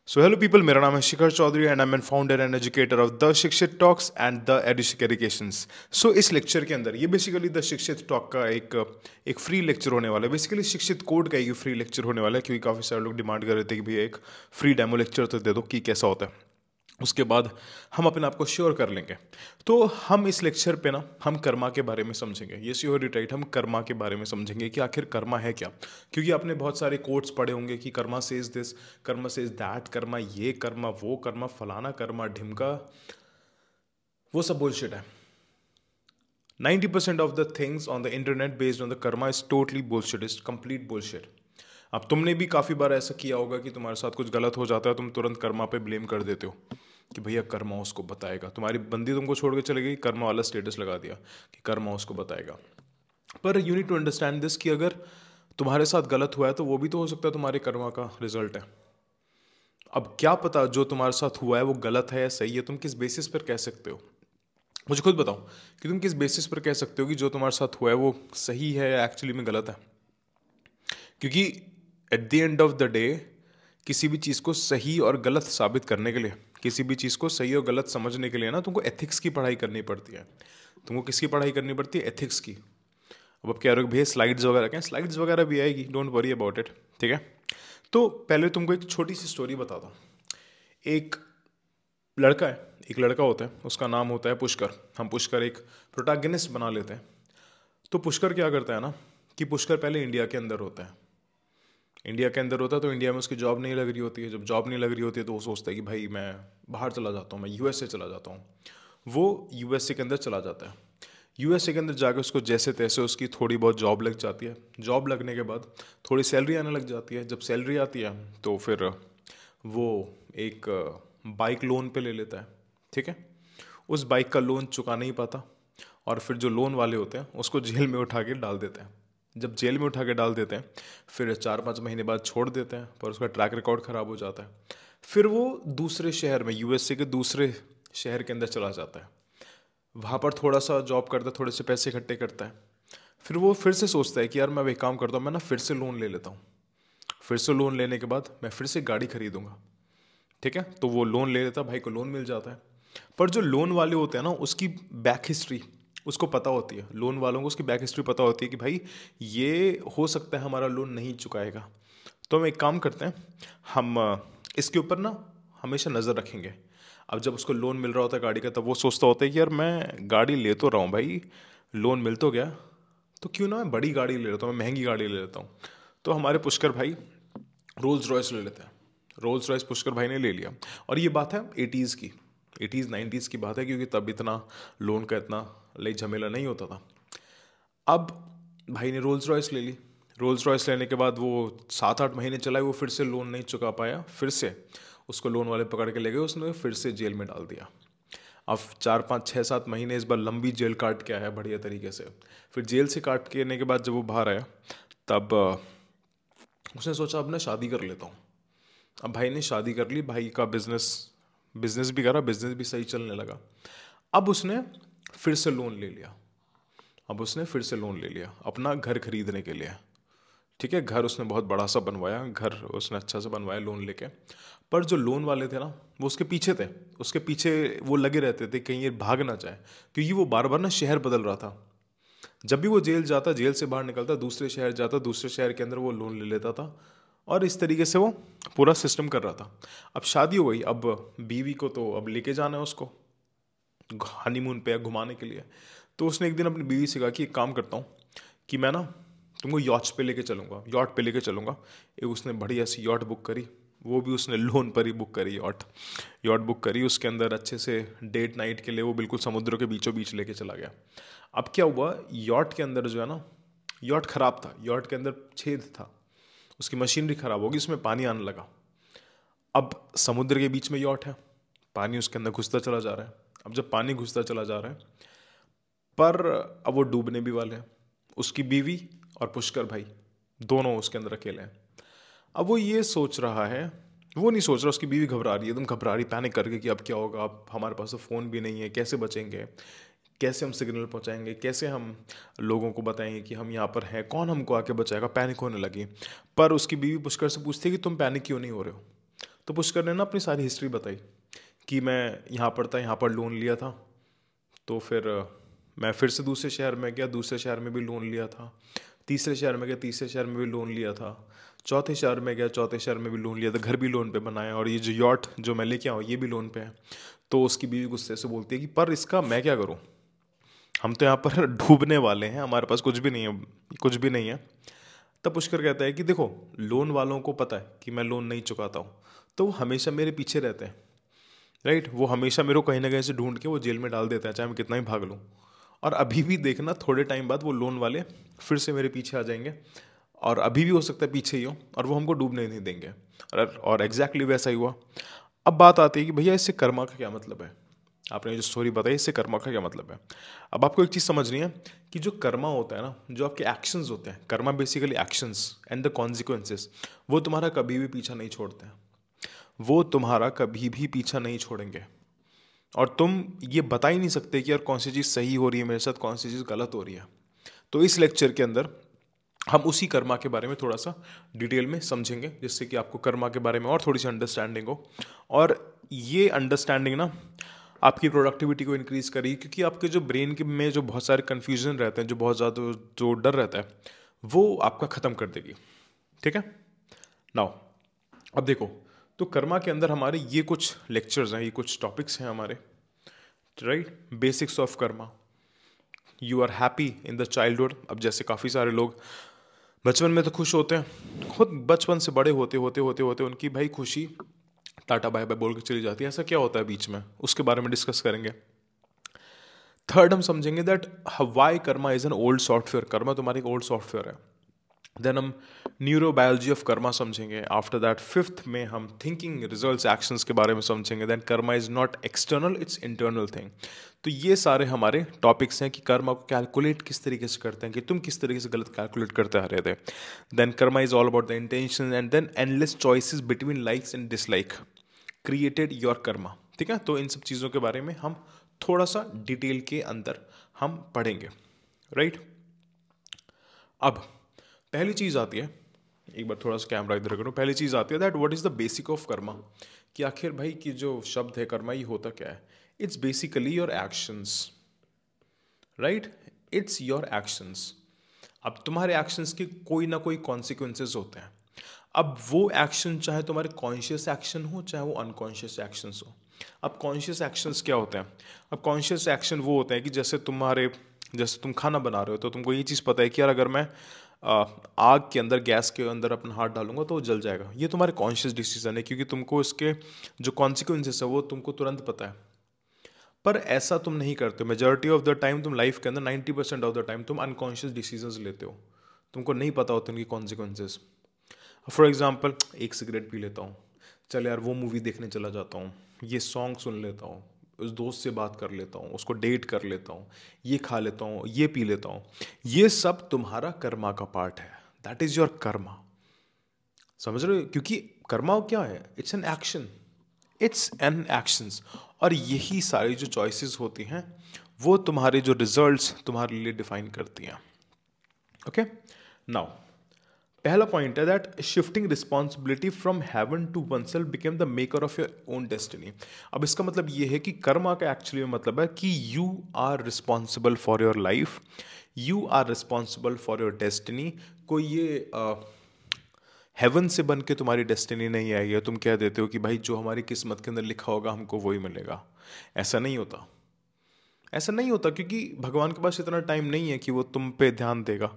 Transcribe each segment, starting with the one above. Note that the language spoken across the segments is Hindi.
सो हेलो पीपल, मेरा नाम है Shikhar Chaudhary and I am founder and educator of the Shikshit talks and the educations. So इस लेक्चर के अंदर ये बेसिकली द शिक्षित टॉक का एक फ्री लेक्चर होने वाला है। बेसिकली शिक्षित कोड का एक फ्री लेक्चर होने वाला है, क्योंकि काफ़ी सारे लोग डिमांड कर रहे थे कि भैया एक फ्री डेमो लेक्चर तो दे दो कि कैसा होता है। उसके बाद हम अपने आप को श्योर कर लेंगे। तो हम इस लेक्चर पे ना हम कर्मा के बारे में समझेंगे। ये श्योर राइट, हम कर्मा के बारे में समझेंगे कि आखिर कर्मा है क्या। क्योंकि आपने बहुत सारे कोट्स पढ़े होंगे कि Karma says this, Karma says that, Karma ये, कर्मा वो, कर्मा फलाना, कर्मा ढिमका। वो सब बुलशिट है। 90% of the things on the internet based on the karma is totally bullshit, is complete bullshit। अब तुमने भी काफ़ी बार ऐसा किया होगा कि तुम्हारे साथ कुछ गलत हो जाता है, तुम तुरंत कर्मा पे ब्लेम कर देते हो कि भैया कर्मा उसको बताएगा। तुम्हारी बंदी तुमको छोड़ के चले गई, कर्मा वाला स्टेटस लगा दिया कि कर्मा उसको बताएगा। पर you need to understand this कि अगर तुम्हारे साथ गलत हुआ है तो वो भी तो हो सकता है तुम्हारे कर्मा का रिजल्ट है। अब क्या पता जो तुम्हारे साथ हुआ है वो गलत है या सही है, तुम किस बेसिस पर कह सकते हो? मुझे खुद बताओ कि तुम किस बेसिस पर कह सकते हो कि जो तुम्हारे साथ हुआ है वो सही है या एक्चुअली में गलत है। क्योंकि at the end of the day किसी भी चीज़ को सही और गलत साबित करने के लिए, किसी भी चीज़ को सही और गलत समझने के लिए ना तुमको एथिक्स की पढ़ाई करनी पड़ती है। तुमको किसकी पढ़ाई करनी पड़ती है? एथिक्स की। अब कह रहे हो भैया स्लाइड्स वगैरह क्या? स्लाइड्स वगैरह भी आएगी, डोंट वरी अबाउट इट। ठीक है, तो पहले तुमको एक छोटी सी स्टोरी बताता हूँ। एक लड़का है, एक लड़का होता है, उसका नाम होता है पुष्कर। हम पुष्कर एक प्रोटैगनिस्ट बना लेते हैं। तो पुष्कर क्या करता है ना कि पुष्कर पहले इंडिया के अंदर होता है। इंडिया के अंदर होता है तो इंडिया में उसकी जॉब नहीं लग रही होती है। जब जॉब नहीं लग रही होती है तो वो सोचता है कि भाई मैं बाहर चला जाता हूँ, मैं यूएसए चला जाता हूँ। वो यूएसए के अंदर चला जाता है। यूएसए के अंदर जाकर उसको जैसे तैसे उसकी थोड़ी बहुत जॉब लग जाती है। जॉब लगने के बाद थोड़ी सैलरी आने लग जाती है। जब सैलरी आती है तो फिर वो एक बाइक लोन पे ले लेता है। ठीक है, उस बाइक का लोन चुका नहीं पाता और फिर जो लोन वाले होते हैं उसको जेल में उठा के डाल देते हैं। जब जेल में उठा के डाल देते हैं फिर 4-5 महीने बाद छोड़ देते हैं, पर उसका ट्रैक रिकॉर्ड ख़राब हो जाता है। फिर वो दूसरे शहर में, यूएसए के दूसरे शहर के अंदर चला जाता है। वहाँ पर थोड़ा सा जॉब करता है, थोड़े से पैसे इकट्ठे करता है। फिर वो फिर से सोचता है कि यार मैं अब एक काम करता हूँ, मैं ना फिर से लोन ले लेता हूँ। फिर से लोन लेने के बाद मैं फिर से गाड़ी खरीदूंगा। ठीक है, तो वो लोन ले लेता है, भाई को लोन मिल जाता है। पर जो लोन वाले होते हैं ना उसकी बैक हिस्ट्री उसको पता होती है। लोन वालों को उसकी बैक हिस्ट्री पता होती है कि भाई ये हो सकता है हमारा लोन नहीं चुकाएगा। तो हम एक काम करते हैं, हम इसके ऊपर ना हमेशा नज़र रखेंगे। अब जब उसको लोन मिल रहा होता है गाड़ी का, तब वो सोचता होता है कि यार मैं गाड़ी ले तो रहा हूँ भाई, लोन मिल तो गया, तो क्यों ना मैं बड़ी गाड़ी ले लेता हूँ, मैं महंगी गाड़ी ले लेता हूँ। तो हमारे पुष्कर भाई रोल्स रॉयस ले लेते हैं। रोल्स रॉयस पुष्कर भाई ने ले लिया। और ये बात है 80s की, 80s 90s की बात है, क्योंकि तब इतना लोन का इतना लाइक झमेला नहीं होता था। अब भाई ने रोल्स रॉयस ले ली। रोल्स रॉयस लेने के बाद वो 7-8 महीने चला, वो फिर से लोन नहीं चुका पाया। फिर से उसको लोन वाले पकड़ के ले गए, उसने फिर से जेल में डाल दिया। अब 4-5-6-7 महीने इस बार लंबी जेल काट के आया बढ़िया तरीके से। फिर जेल से काट के आने के बाद जब वो बाहर आया तब उसने सोचा अब मैं शादी कर लेता हूँ। अब भाई ने शादी कर ली, भाई का बिजनेस बिजनेस भी करा, बिजनेस भी सही चलने लगा। अब उसने फिर से लोन ले लिया। अब उसने फिर से लोन ले लिया अपना घर खरीदने के लिए। ठीक है, घर उसने बहुत बड़ा सा बनवाया, घर उसने अच्छा सा बनवाया लोन लेके। पर जो लोन वाले थे ना वो उसके पीछे थे, उसके पीछे वो लगे रहते थे कहीं ये भाग ना जाए, क्योंकि वो बार बार ना शहर बदल रहा था। जब भी वो जेल जाता, जेल से बाहर निकलता, दूसरे शहर जाता, दूसरे शहर के अंदर वो लोन ले लेता था। और इस तरीके से वो पूरा सिस्टम कर रहा था। अब शादी हो गई, अब बीवी को तो अब लेके जाना है उसको हनीमून पे या घुमाने के लिए। तो उसने एक दिन अपनी बीवी से कहा कि एक काम करता हूँ कि मैं ना तुमको यॉट्स पे लेके चलूँगा, यॉट पे लेके चलूँगा। एक उसने बढ़िया सी यॉट बुक करी, वो भी उसने लोन पर ही बुक करी। यॉट यॉट बुक करी, उसके अंदर अच्छे से डेट नाइट के लिए वो बिल्कुल समुद्र के बीचों बीच लेके चला गया। अब क्या हुआ, यॉट के अंदर जो है ना, यॉट ख़राब था, यॉट के अंदर छेद था, उसकी मशीनरी ख़राब होगी, उसमें पानी आने लगा। अब समुद्र के बीच में यॉट है, पानी उसके अंदर घुसता चला जा रहा है। अब जब पानी घुसता चला जा रहा है, पर अब वो डूबने भी वाले हैं। उसकी बीवी और पुष्कर भाई दोनों उसके अंदर अकेले हैं। अब वो ये सोच रहा है, वो नहीं सोच रहा, उसकी बीवी घबरा रही है, एकदम घबरा रही, पैनिक करके कि अब क्या होगा, अब हमारे पास तो फ़ोन भी नहीं है, कैसे बचेंगे, कैसे हम सिग्नल पहुंचाएंगे, कैसे हम लोगों को बताएंगे कि हम यहाँ पर हैं, कौन हमको आके बचाएगा। पैनिक होने लगी। पर उसकी बीवी पुष्कर से पूछती है कि तुम पैनिक क्यों नहीं हो रहे हो, तो पुष्कर ने ना अपनी सारी हिस्ट्री बताई कि मैं यहाँ पर था, यहाँ पर लोन लिया था, तो फिर मैं फिर से दूसरे शहर में गया, दूसरे शहर में भी लोन लिया था, तीसरे शहर में गया, तीसरे शहर में भी लोन लिया था, चौथे शहर में गया, चौथे शहर में भी लोन लिया था, घर भी लोन पे बनाया, और ये जो यॉट जो मैं लेके आऊँ ये भी लोन पे है। तो उसकी बीवी गुस्से से बोलती है कि पर इसका मैं क्या करूँ, हम तो यहाँ पर डूबने वाले हैं, हमारे पास कुछ भी नहीं है, कुछ भी नहीं है। तब पुष्कर कहता है कि देखो, लोन वालों को पता है कि मैं लोन नहीं चुकाता हूँ, तो वो हमेशा मेरे पीछे रहते हैं, राइट। वो हमेशा मेरे को कहीं ना कहीं से ढूंढ के वो जेल में डाल देते हैं, चाहे मैं कितना ही भाग लूँ। और अभी भी देखना, थोड़े टाइम बाद वो लोन वाले फिर से मेरे पीछे आ जाएंगे, और अभी भी हो सकता है पीछे ही हो, और वो हमको डूबने नहीं देंगे। और एग्जैक्टली वैसा ही हुआ। अब बात आती है कि भैया इससे कर्मा का क्या मतलब है। आपने जो स्टोरी बताई, इससे कर्मा का क्या मतलब है। अब आपको एक चीज़ समझनी है कि जो कर्मा होता है ना, जो आपके एक्शंस होते हैं, Karma basically actions and the consequences, वो तुम्हारा कभी भी पीछा नहीं छोड़ते हैं, वो तुम्हारा कभी भी पीछा नहीं छोड़ेंगे। और तुम ये बता ही नहीं सकते कि यार कौन सी चीज़ सही हो रही है मेरे साथ, कौन सी चीज़ गलत हो रही है। तो इस लेक्चर के अंदर हम उसी कर्मा के बारे में थोड़ा सा डिटेल में समझेंगे, जिससे कि आपको कर्मा के बारे में और थोड़ी सी अंडरस्टैंडिंग हो। और ये अंडरस्टैंडिंग ना आपकी प्रोडक्टिविटी को इंक्रीज़ करेगी, क्योंकि आपके जो ब्रेन के में जो बहुत सारे कन्फ्यूजन रहते हैं, जो बहुत ज़्यादा जो डर रहता है, वो आपका ख़त्म कर देगी। ठीक है। नाउ अब देखो, तो कर्मा के अंदर हमारे ये कुछ लेक्चर्स हैं, ये कुछ टॉपिक्स हैं हमारे, right. Basics of karma. You are happy in the childhood. अब जैसे काफ़ी सारे लोग बचपन में तो खुश होते हैं, खुद बचपन से बड़े होते होते होते होते उनकी भाई खुशी टाटा बाय बाय बोल के चली जाती है। ऐसा क्या होता है बीच में, उसके बारे में डिस्कस करेंगे। थर्ड हम समझेंगे that why karma is an old software. Karma तुम्हारी एक ओल्ड सॉफ्टवेयर है। देन हम न्यूरोबायोलॉजी ऑफ कर्मा समझेंगे। आफ्टर दैट फिफ्थ में हम थिंकिंग रिजल्ट्स एक्शंस के बारे में समझेंगे। Then karma is not external, it's internal thing. तो ये सारे हमारे टॉपिक्स हैं कि कर्मा को कैलकुलेट किस तरीके से करते हैं, कि तुम किस तरीके से गलत कैलकुलेट करते आ रहे थे। Then karma is all about the intention, and then endless choices between likes and dislike created your karma. ठीक है। तो इन सब चीज़ों के बारे में हम थोड़ा सा डिटेल के अंदर हम पढ़ेंगे, राइट। अब पहली चीज़ आती है, एक बार थोड़ा सा कैमरा इधर करो। पहली चीज़ आती है that what is the basic of Karma, कि आखिर भाई कि जो शब्द है कर्मा, ये होता क्या है। It's basically your actions, right. It's your actions. अब तुम्हारे एक्शंस के कोई ना कोई कॉन्सिक्वेंसेस होते हैं। अब वो एक्शन चाहे तुम्हारे कॉन्शियस एक्शन हो, चाहे वो अनकॉन्शियस एक्शंस हो। अब कॉन्शियस एक्शंस क्या होते हैं। अब कॉन्शियस एक्शन वो होते हैं कि जैसे तुम खाना बना रहे हो, तो तुमको ये चीज़ पता है कि यार अगर मैं आग के अंदर, गैस के अंदर अपना हाथ डालूंगा तो वो जल जाएगा। ये तुम्हारे कॉन्शियस डिसीजन है, क्योंकि तुमको इसके जो कॉन्सिक्वेंसेस है वो तुमको तुरंत पता है। पर ऐसा तुम नहीं करते। मेजॉरिटी ऑफ द टाइम तुम लाइफ के अंदर 90% ऑफ द टाइम तुम अनकॉन्शियस डिसीजंस लेते हो, तुमको नहीं पता होते उनकी कॉन्सिक्वेंसेस। फॉर एग्जाम्पल, एक सिगरेट पी लेता हूँ, चल यार वो मूवी देखने चला जाता हूँ, ये सॉन्ग सुन लेता हूँ, उस दोस्त से बात कर लेता हूँ, उसको डेट कर लेता हूँ, ये खा लेता हूँ, ये पी लेता हूँ। ये सब तुम्हारा कर्मा का पार्ट है। That is your Karma. समझ रहे हो, क्योंकि कर्मा क्या है, it's an action, it's an actions. और यही सारी जो चॉइसेस होती हैं वो तुम्हारे जो रिजल्ट्स तुम्हारे लिए डिफाइन करती हैं। ओके। नाउ पहला पॉइंट है that shifting responsibility from heaven to oneself became the maker of your own destiny. अब इसका मतलब ये है कि कर्मा का एक्चुअली मतलब है कि you are responsible for your life, you are responsible for your destiny. कोई ये हेवन से बन के तुम्हारी डेस्टिनी नहीं आई है, तुम कह देते हो कि भाई जो हमारी किस्मत के अंदर लिखा होगा हमको वही मिलेगा। ऐसा नहीं होता, ऐसा नहीं होता, क्योंकि भगवान के पास इतना टाइम नहीं है कि वो तुम पे ध्यान देगा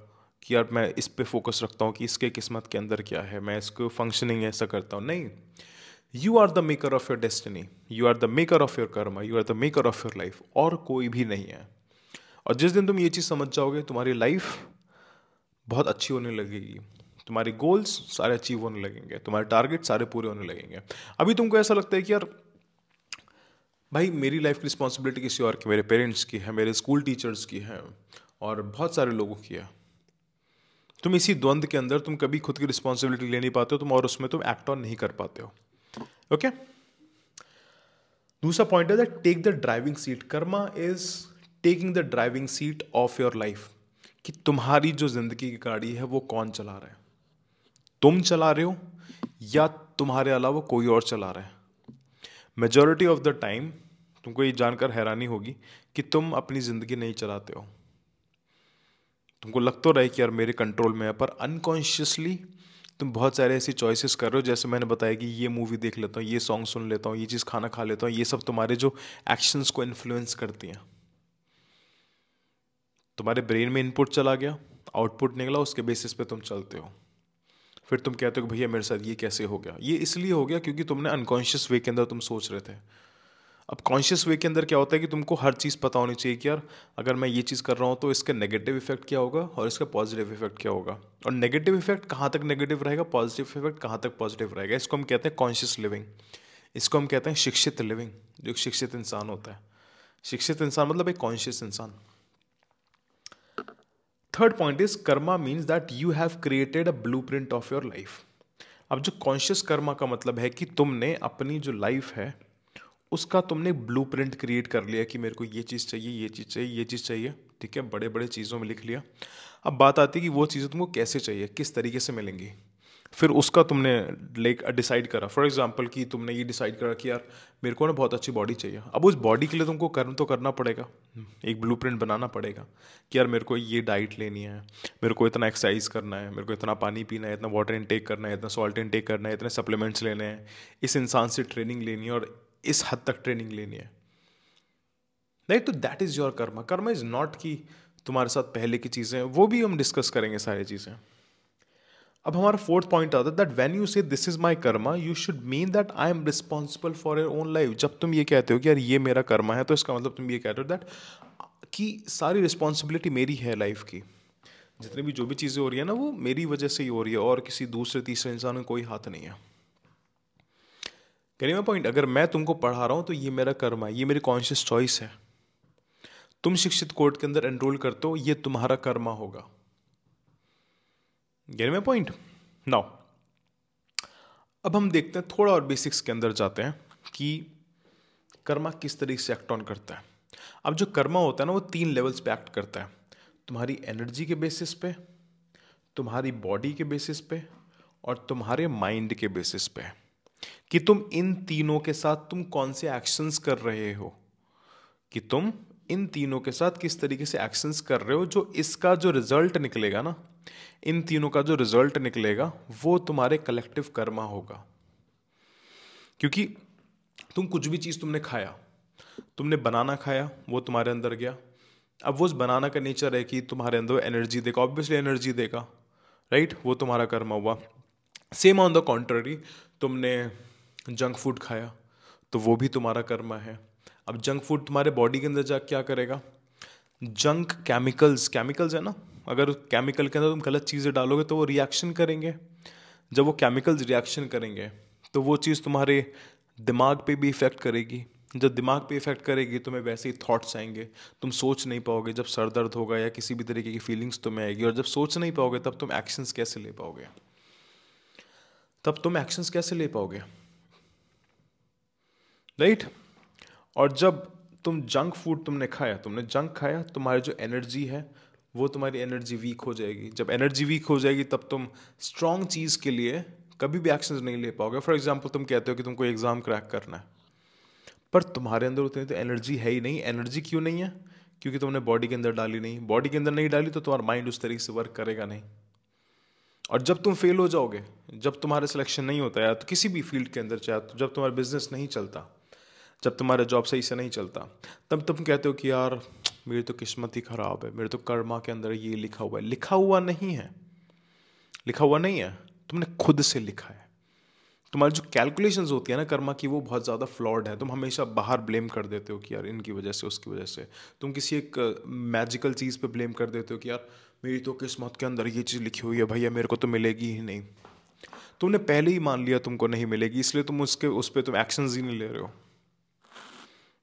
कि यार मैं इस पे फोकस रखता हूँ कि इसके किस्मत के अंदर क्या है, मैं इसको फंक्शनिंग ऐसा करता हूँ। नहीं, you are the maker of your destiny, you are the maker of your karma, you are the maker of your life, और कोई भी नहीं है। और जिस दिन तुम ये चीज़ समझ जाओगे, तुम्हारी लाइफ बहुत अच्छी होने लगेगी, तुम्हारे गोल्स सारे अचीव होने लगेंगे, तुम्हारे टारगेट सारे पूरे होने लगेंगे। अभी तुमको ऐसा लगता है कि यार भाई मेरी लाइफ की रिस्पॉन्सिबिलिटी किसी और की, मेरे पेरेंट्स की है, मेरे स्कूल टीचर्स की है, और बहुत सारे लोगों की है। तुम इसी द्वंद के अंदर तुम कभी खुद की रिस्पॉन्सिबिलिटी ले नहीं पाते हो तुम, और उसमें तुम एक्ट ऑन नहीं कर पाते हो। ओके। दूसरा पॉइंट है that take the driving seat. Karma is taking the driving seat of your life, कि तुम्हारी जो जिंदगी की गाड़ी है वो कौन चला रहा है, तुम चला रहे हो या तुम्हारे अलावा कोई और चला रहा है। मेजॉरिटी ऑफ द टाइम तुमको ये जानकर हैरानी होगी कि तुम अपनी ज़िंदगी नहीं चलाते हो। तुमको लग तो रहा है कि यार मेरे कंट्रोल में है, पर अनकॉन्शियसली तुम बहुत सारे ऐसी चॉइसेस कर रहे हो। जैसे मैंने बताया कि ये मूवी देख लेता हूँ, ये सॉन्ग सुन लेता हूँ, ये चीज़ खाना खा लेता हूँ, ये सब तुम्हारे जो एक्शंस को इन्फ्लुएंस करती हैं। तुम्हारे ब्रेन में इनपुट चला गया, आउटपुट निकला, उसके बेसिस पे तुम चलते हो। फिर तुम कहते हो कि भैया मेरे साथ ये कैसे हो गया। ये इसलिए हो गया क्योंकि तुमने अनकॉन्शियस वे के अंदर तुम सोच रहे थे। अब कॉन्शियस वे के अंदर क्या होता है कि तुमको हर चीज़ पता होनी चाहिए कि यार अगर मैं ये चीज़ कर रहा हूँ तो इसका नेगेटिव इफेक्ट क्या होगा और इसका पॉजिटिव इफेक्ट क्या होगा, और नेगेटिव इफेक्ट कहाँ तक नेगेटिव रहेगा, पॉजिटिव इफेक्ट कहाँ तक पॉजिटिव रहेगा। इसको हम कहते हैं कॉन्शियस लिविंग। इसको हम कहते हैं शिक्षित लिविंग, जो एक शिक्षित इंसान होता है। शिक्षित इंसान मतलब एक कॉन्शियस इंसान। Third point is Karma means that you have created a blueprint of your life. अब जो कॉन्शियस कर्मा का मतलब है कि तुमने अपनी जो लाइफ है उसका तुमने ब्लूप्रिंट क्रिएट कर लिया कि मेरे को ये चीज़ चाहिए, ये चीज़ चाहिए, ये चीज़ चाहिए। ठीक है, बड़े बड़े चीज़ों में लिख लिया। अब बात आती है कि वो चीज़ें तुमको कैसे चाहिए, किस तरीके से मिलेंगी। फिर उसका तुमने लाइक डिसाइड करा। फॉर एग्जांपल कि तुमने ये डिसाइड करा कि यार मेरे को ना बहुत अच्छी बॉडी चाहिए। अब उस बॉडी के लिए तुमको कर्म तो करना पड़ेगा, एक ब्लूप्रिंट बनाना पड़ेगा कि यार मेरे को ये डाइट लेनी है, मेरे को इतना एक्सरसाइज करना है, मेरे को इतना पानी पीना है, इतना वाटर इनटेक करना है, इतना सॉल्ट इनटेक करना है, इतने सप्लीमेंट्स लेने हैं, इस इंसान से ट्रेनिंग लेनी है और इस हद तक ट्रेनिंग लेनी है। नहीं तो that is your Karma. Karma is not कि तुम्हारे साथ पहले की चीज़ें, वो भी हम डिस्कस करेंगे सारी चीज़ें। अब हमारा फोर्थ पॉइंट आता है दैट व्हेन यू से this is my Karma you should mean that I am responsible for your own life. जब तुम ये कहते हो कि यार ये मेरा कर्मा है, तो इसका मतलब तुम ये कहते हो दैट कि सारी रिस्पॉन्सिबिलिटी मेरी है लाइफ की। जितनी भी जो भी चीज़ें हो रही है ना, वो मेरी वजह से ही हो रही है और किसी दूसरे तीसरे इंसान में कोई हाथ नहीं है। कहने का पॉइंट, अगर मैं तुमको पढ़ा रहा हूँ तो ये मेरा कर्मा है, ये मेरी कॉन्शियस चॉइस है। तुम शिक्षित कोर्ट के अंदर एनरोल करते हो, ये तुम्हारा कर्मा होगा। Gate my point now. अब हम देखते हैं, थोड़ा और बेसिक्स के अंदर जाते हैं कि कर्मा किस तरीके से एक्ट ऑन करता है। अब जो कर्मा होता है ना, वो 3 लेवल्स पे एक्ट करता है। तुम्हारी एनर्जी के बेसिस पे, तुम्हारी बॉडी के बेसिस पे और तुम्हारे माइंड के बेसिस पे, कि तुम इन तीनों के साथ तुम कौन से एक्शंस कर रहे हो, कि तुम इन तीनों के साथ किस तरीके से एक्शंस कर रहे हो। जो इसका जो रिजल्ट निकलेगा ना, इन तीनों का जो रिजल्ट निकलेगा वो तुम्हारे कलेक्टिव कर्मा होगा। क्योंकि तुम कुछ भी चीज़ तुमने खाया, तुमने बनाना खाया, वो तुम्हारे अंदर गया। अब वो उस बनाना का नेचर है कि तुम्हारे अंदर एनर्जी देगा, ऑब्वियसली एनर्जी देगा, राइट, वो तुम्हारा कर्म हुआ। सेम ऑन द कॉन्ट्ररी, तुमने जंक फूड खाया तो वो भी तुम्हारा कर्म है। अब जंक फूड तुम्हारे बॉडी के अंदर जा क्या करेगा, जंक केमिकल्स, केमिकल्स है ना, अगर केमिकल के अंदर तुम गलत चीज़ें डालोगे तो वो रिएक्शन करेंगे। जब वो केमिकल्स रिएक्शन करेंगे तो वो चीज़ तुम्हारे दिमाग पे भी इफ़ेक्ट करेगी। जब दिमाग पे इफ़ेक्ट करेगी तुम्हें वैसे ही थॉट्स आएंगे, तुम सोच नहीं पाओगे। जब सर दर्द होगा या किसी भी तरीके की फीलिंग्स तुम्हें आएगी, और जब सोच नहीं पाओगे तब तुम एक्शंस कैसे ले पाओगे, तब तुम एक्शंस कैसे ले पाओगे, राइट। और जब तुम जंक फूड तुमने खाया, तुमने जंक खाया, तुम्हारी जो एनर्जी है वो तुम्हारी एनर्जी वीक हो जाएगी। जब एनर्जी वीक हो जाएगी तब तुम स्ट्रॉन्ग चीज़ के लिए कभी भी एक्शंस नहीं ले पाओगे। फॉर एग्जांपल तुम कहते हो कि तुमको एग्ज़ाम क्रैक करना है, पर तुम्हारे अंदर उतनी तो एनर्जी है ही नहीं। एनर्जी क्यों नहीं है, क्योंकि तुमने बॉडी के अंदर डाली नहीं। बॉडी के अंदर नहीं डाली तो तुम्हारा माइंड उस तरीके से वर्क करेगा नहीं। और जब तुम फेल हो जाओगे, जब तुम्हारा सिलेक्शन नहीं होता है तो किसी भी फील्ड के अंदर, चाहे तो जब तुम्हारा बिजनेस नहीं चलता, जब तुम्हारा जॉब सही से नहीं चलता, तब तुम कहते हो कि यार मेरी तो किस्मत ही खराब है, मेरे तो कर्मा के अंदर ये लिखा हुआ है। लिखा हुआ नहीं है, लिखा हुआ नहीं है, तुमने खुद से लिखा है। तुम्हारी जो कैलकुलेशंस होती है ना कर्मा की, वो बहुत ज़्यादा फ्लॉड है। तुम हमेशा बाहर ब्लेम कर देते हो कि यार इनकी वजह से, उसकी वजह से। तुम किसी एक मैजिकल चीज़ पे ब्लेम कर देते हो कि यार मेरी तो किस्मत के अंदर ये चीज़ लिखी हुई है भैया, मेरे को तो मिलेगी ही नहीं। तुमने पहले ही मान लिया तुमको नहीं मिलेगी, इसलिए तुम उस पर तुम एक्शंस ही नहीं ले रहे हो।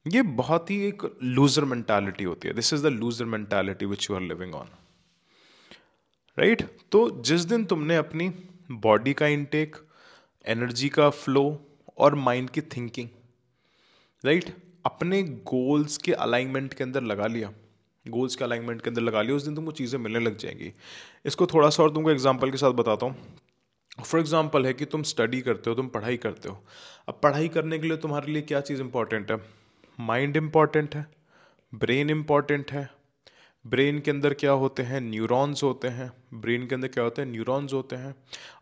ये बहुत ही एक लूजर मेंटालिटी होती है। This is the loser mentality which you are living on, right. तो जिस दिन तुमने अपनी बॉडी का इनटेक, एनर्जी का फ्लो और माइंड की थिंकिंग, राइट, अपने गोल्स के अलाइनमेंट के अंदर लगा लिया, गोल्स के अलाइनमेंट के अंदर लगा लिया, उस दिन तुमको चीज़ें मिलने लग जाएंगी। इसको थोड़ा सा और तुमको एग्जांपल के साथ बताता हूँ। फॉर एग्जाम्पल है कि तुम स्टडी करते हो, तुम पढ़ाई करते हो। अब पढ़ाई करने के लिए तुम्हारे लिए क्या चीज़ इंपॉर्टेंट है? माइंड इंपॉर्टेंट है, ब्रेन इंपॉर्टेंट है। ब्रेन के अंदर क्या होते हैं? न्यूरॉन्स होते हैं। ब्रेन के अंदर क्या होते हैं? न्यूरॉन्स होते हैं।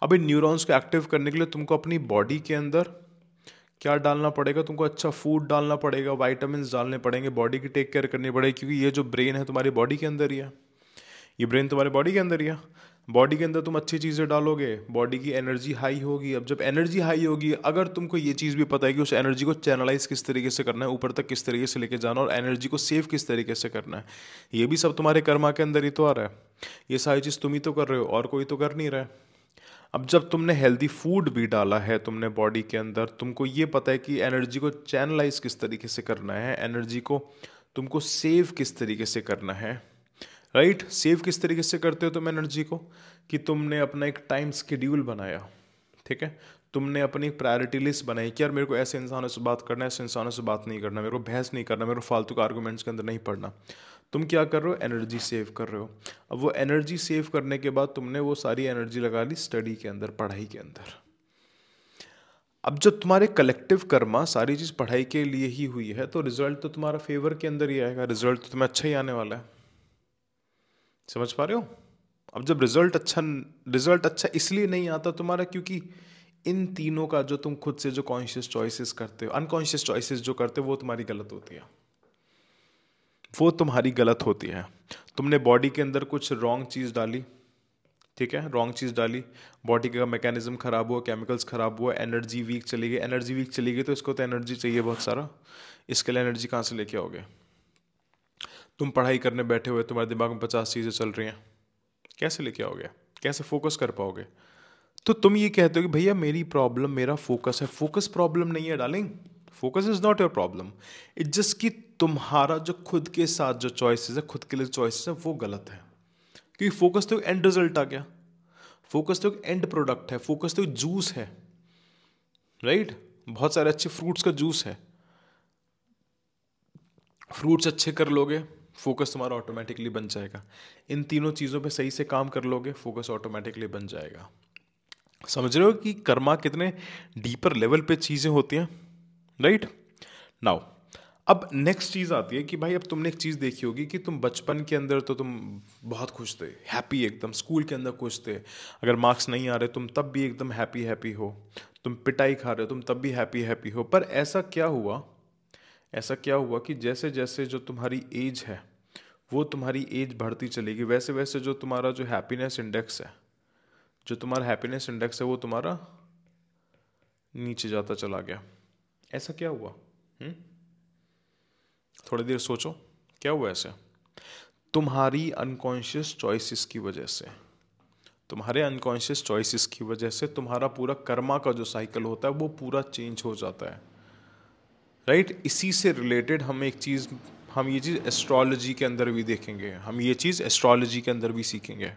अब इन न्यूरॉन्स को एक्टिव करने के लिए तुमको अपनी बॉडी के अंदर क्या डालना पड़ेगा? तुमको अच्छा फूड डालना पड़ेगा, वाइटामिन डालने पड़ेंगे, बॉडी की टेक केयर करनी पड़ेगी, क्योंकि ये जो ब्रेन है तुम्हारी बॉडी के अंदर ही है। ये ब्रेन तुम्हारे बॉडी के अंदर ही है। बॉडी के अंदर तुम अच्छी चीज़ें डालोगे, बॉडी की एनर्जी हाई होगी। अब जब एनर्जी हाई होगी, अगर तुमको ये चीज़ भी पता है कि उस एनर्जी को चैनलाइज किस तरीके से करना है, ऊपर तक किस तरीके से लेके जाना, और एनर्जी को सेव किस तरीके से करना है, ये भी सब तुम्हारे कर्मा के अंदर ही तो आ रहा है। ये सारी चीज़ तुम ही तो कर रहे हो, और कोई तो कर नहीं रहा है। अब जब तुमने हेल्दी फूड भी डाला है तुमने बॉडी के अंदर, तुमको ये पता है कि एनर्जी को चैनलाइज किस तरीके से करना है, एनर्जी को तुमको सेव किस तरीके से करना है, राइट? सेव किस तरीके से करते हो तुम एनर्जी को? कि तुमने अपना एक टाइम शेड्यूल बनाया, ठीक है? तुमने अपनी प्रायोरिटी लिस्ट बनाई कि यार मेरे को ऐसे इंसानों से बात करना है, ऐसे इंसानों से बात नहीं करना, मेरे को बहस नहीं करना, मेरे को फालतू के आर्गूमेंट्स के अंदर नहीं पड़ना। तुम क्या कर रहे हो? एनर्जी सेव कर रहे हो। अब वो एनर्जी सेव करने के बाद तुमने वो सारी एनर्जी लगा ली स्टडी के अंदर, पढ़ाई के अंदर। अब जब तुम्हारे कलेक्टिव कर्मा सारी चीज़ पढ़ाई के लिए ही हुई है, तो रिजल्ट तो तुम्हारा फेवर के अंदर ही आएगा, रिजल्ट तो तुम्हें अच्छा ही आने वाला है। समझ पा रहे हो? अब जब रिजल्ट अच्छा इसलिए नहीं आता तुम्हारा क्योंकि इन तीनों का जो तुम खुद से जो कॉन्शियस चॉइसेस करते हो, अनकॉन्शियस चॉइसेस जो करते हो, वो तुम्हारी गलत होती है। वो तुम्हारी गलत होती है। तुमने बॉडी के अंदर कुछ रॉन्ग चीज़ डाली, ठीक है? रॉन्ग चीज़ डाली, बॉडी का मैकेनिज्म खराब हुआ, केमिकल्स खराब हुआ, एनर्जी वीक चली गई। एनर्जी वीक चली गई तो इसको तो एनर्जी चाहिए बहुत सारा, इसके लिए एनर्जी कहाँ से लेके आओगे? तुम पढ़ाई करने बैठे हुए, तुम्हारे दिमाग में 50 चीज़ें चल रही हैं, कैसे लेके आओगे? कैसे फोकस कर पाओगे? तो तुम ये कहते हो कि भैया मेरी प्रॉब्लम मेरा फोकस है। फोकस प्रॉब्लम नहीं है darling, focus is not your problem. It just कि तुम्हारा जो खुद के साथ जो चॉइसेस है, खुद के लिए चॉइसेस है, वो गलत है। क्योंकि फोकस तो एंड रिजल्ट आ गया, फोकस तो एंड प्रोडक्ट है, फोकस तो जूस है, राइट? बहुत सारे अच्छे फ्रूट्स का जूस है। फ्रूट्स अच्छे कर लोगे, फोकस तुम्हारा ऑटोमेटिकली बन जाएगा। इन तीनों चीज़ों पे सही से काम कर लोगे, फोकस ऑटोमेटिकली बन जाएगा। समझ रहे हो कि कर्मा कितने डीपर लेवल पे चीज़ें होती हैं, राइट? नाउ अब नेक्स्ट चीज़ आती है कि भाई अब तुमने एक चीज़ देखी होगी कि तुम बचपन के अंदर तो तुम बहुत खुश थे, हैप्पी एकदम, स्कूल के अंदर खुश थे। अगर मार्क्स नहीं आ रहे तुम तब भी एकदम हैप्पी हैप्पी हो, तुम पिटाई खा रहे हो तुम तब भी हैप्पी हैप्पी हो। पर ऐसा क्या हुआ कि जैसे जैसे जो तुम्हारी एज है वो तुम्हारी एज बढ़ती चलेगी, वैसे वैसे जो तुम्हारा जो हैप्पीनेस इंडेक्स है, जो तुम्हारा हैप्पीनेस इंडेक्स है वो तुम्हारा नीचे जाता चला गया। ऐसा क्या हुआ? थोड़ी देर सोचो, क्या हुआ ऐसे? तुम्हारी अनकॉन्शियस चॉइसेस की वजह से, तुम्हारे अनकॉन्शियस चॉइसेस की वजह से तुम्हारा पूरा कर्मा का जो साइकिल होता है वो पूरा चेंज हो जाता है, राइट? इसी से रिलेटेड हम ये चीज़ एस्ट्रोलॉजी के अंदर भी देखेंगे, हम ये चीज़ एस्ट्रोलॉजी के अंदर भी सीखेंगे,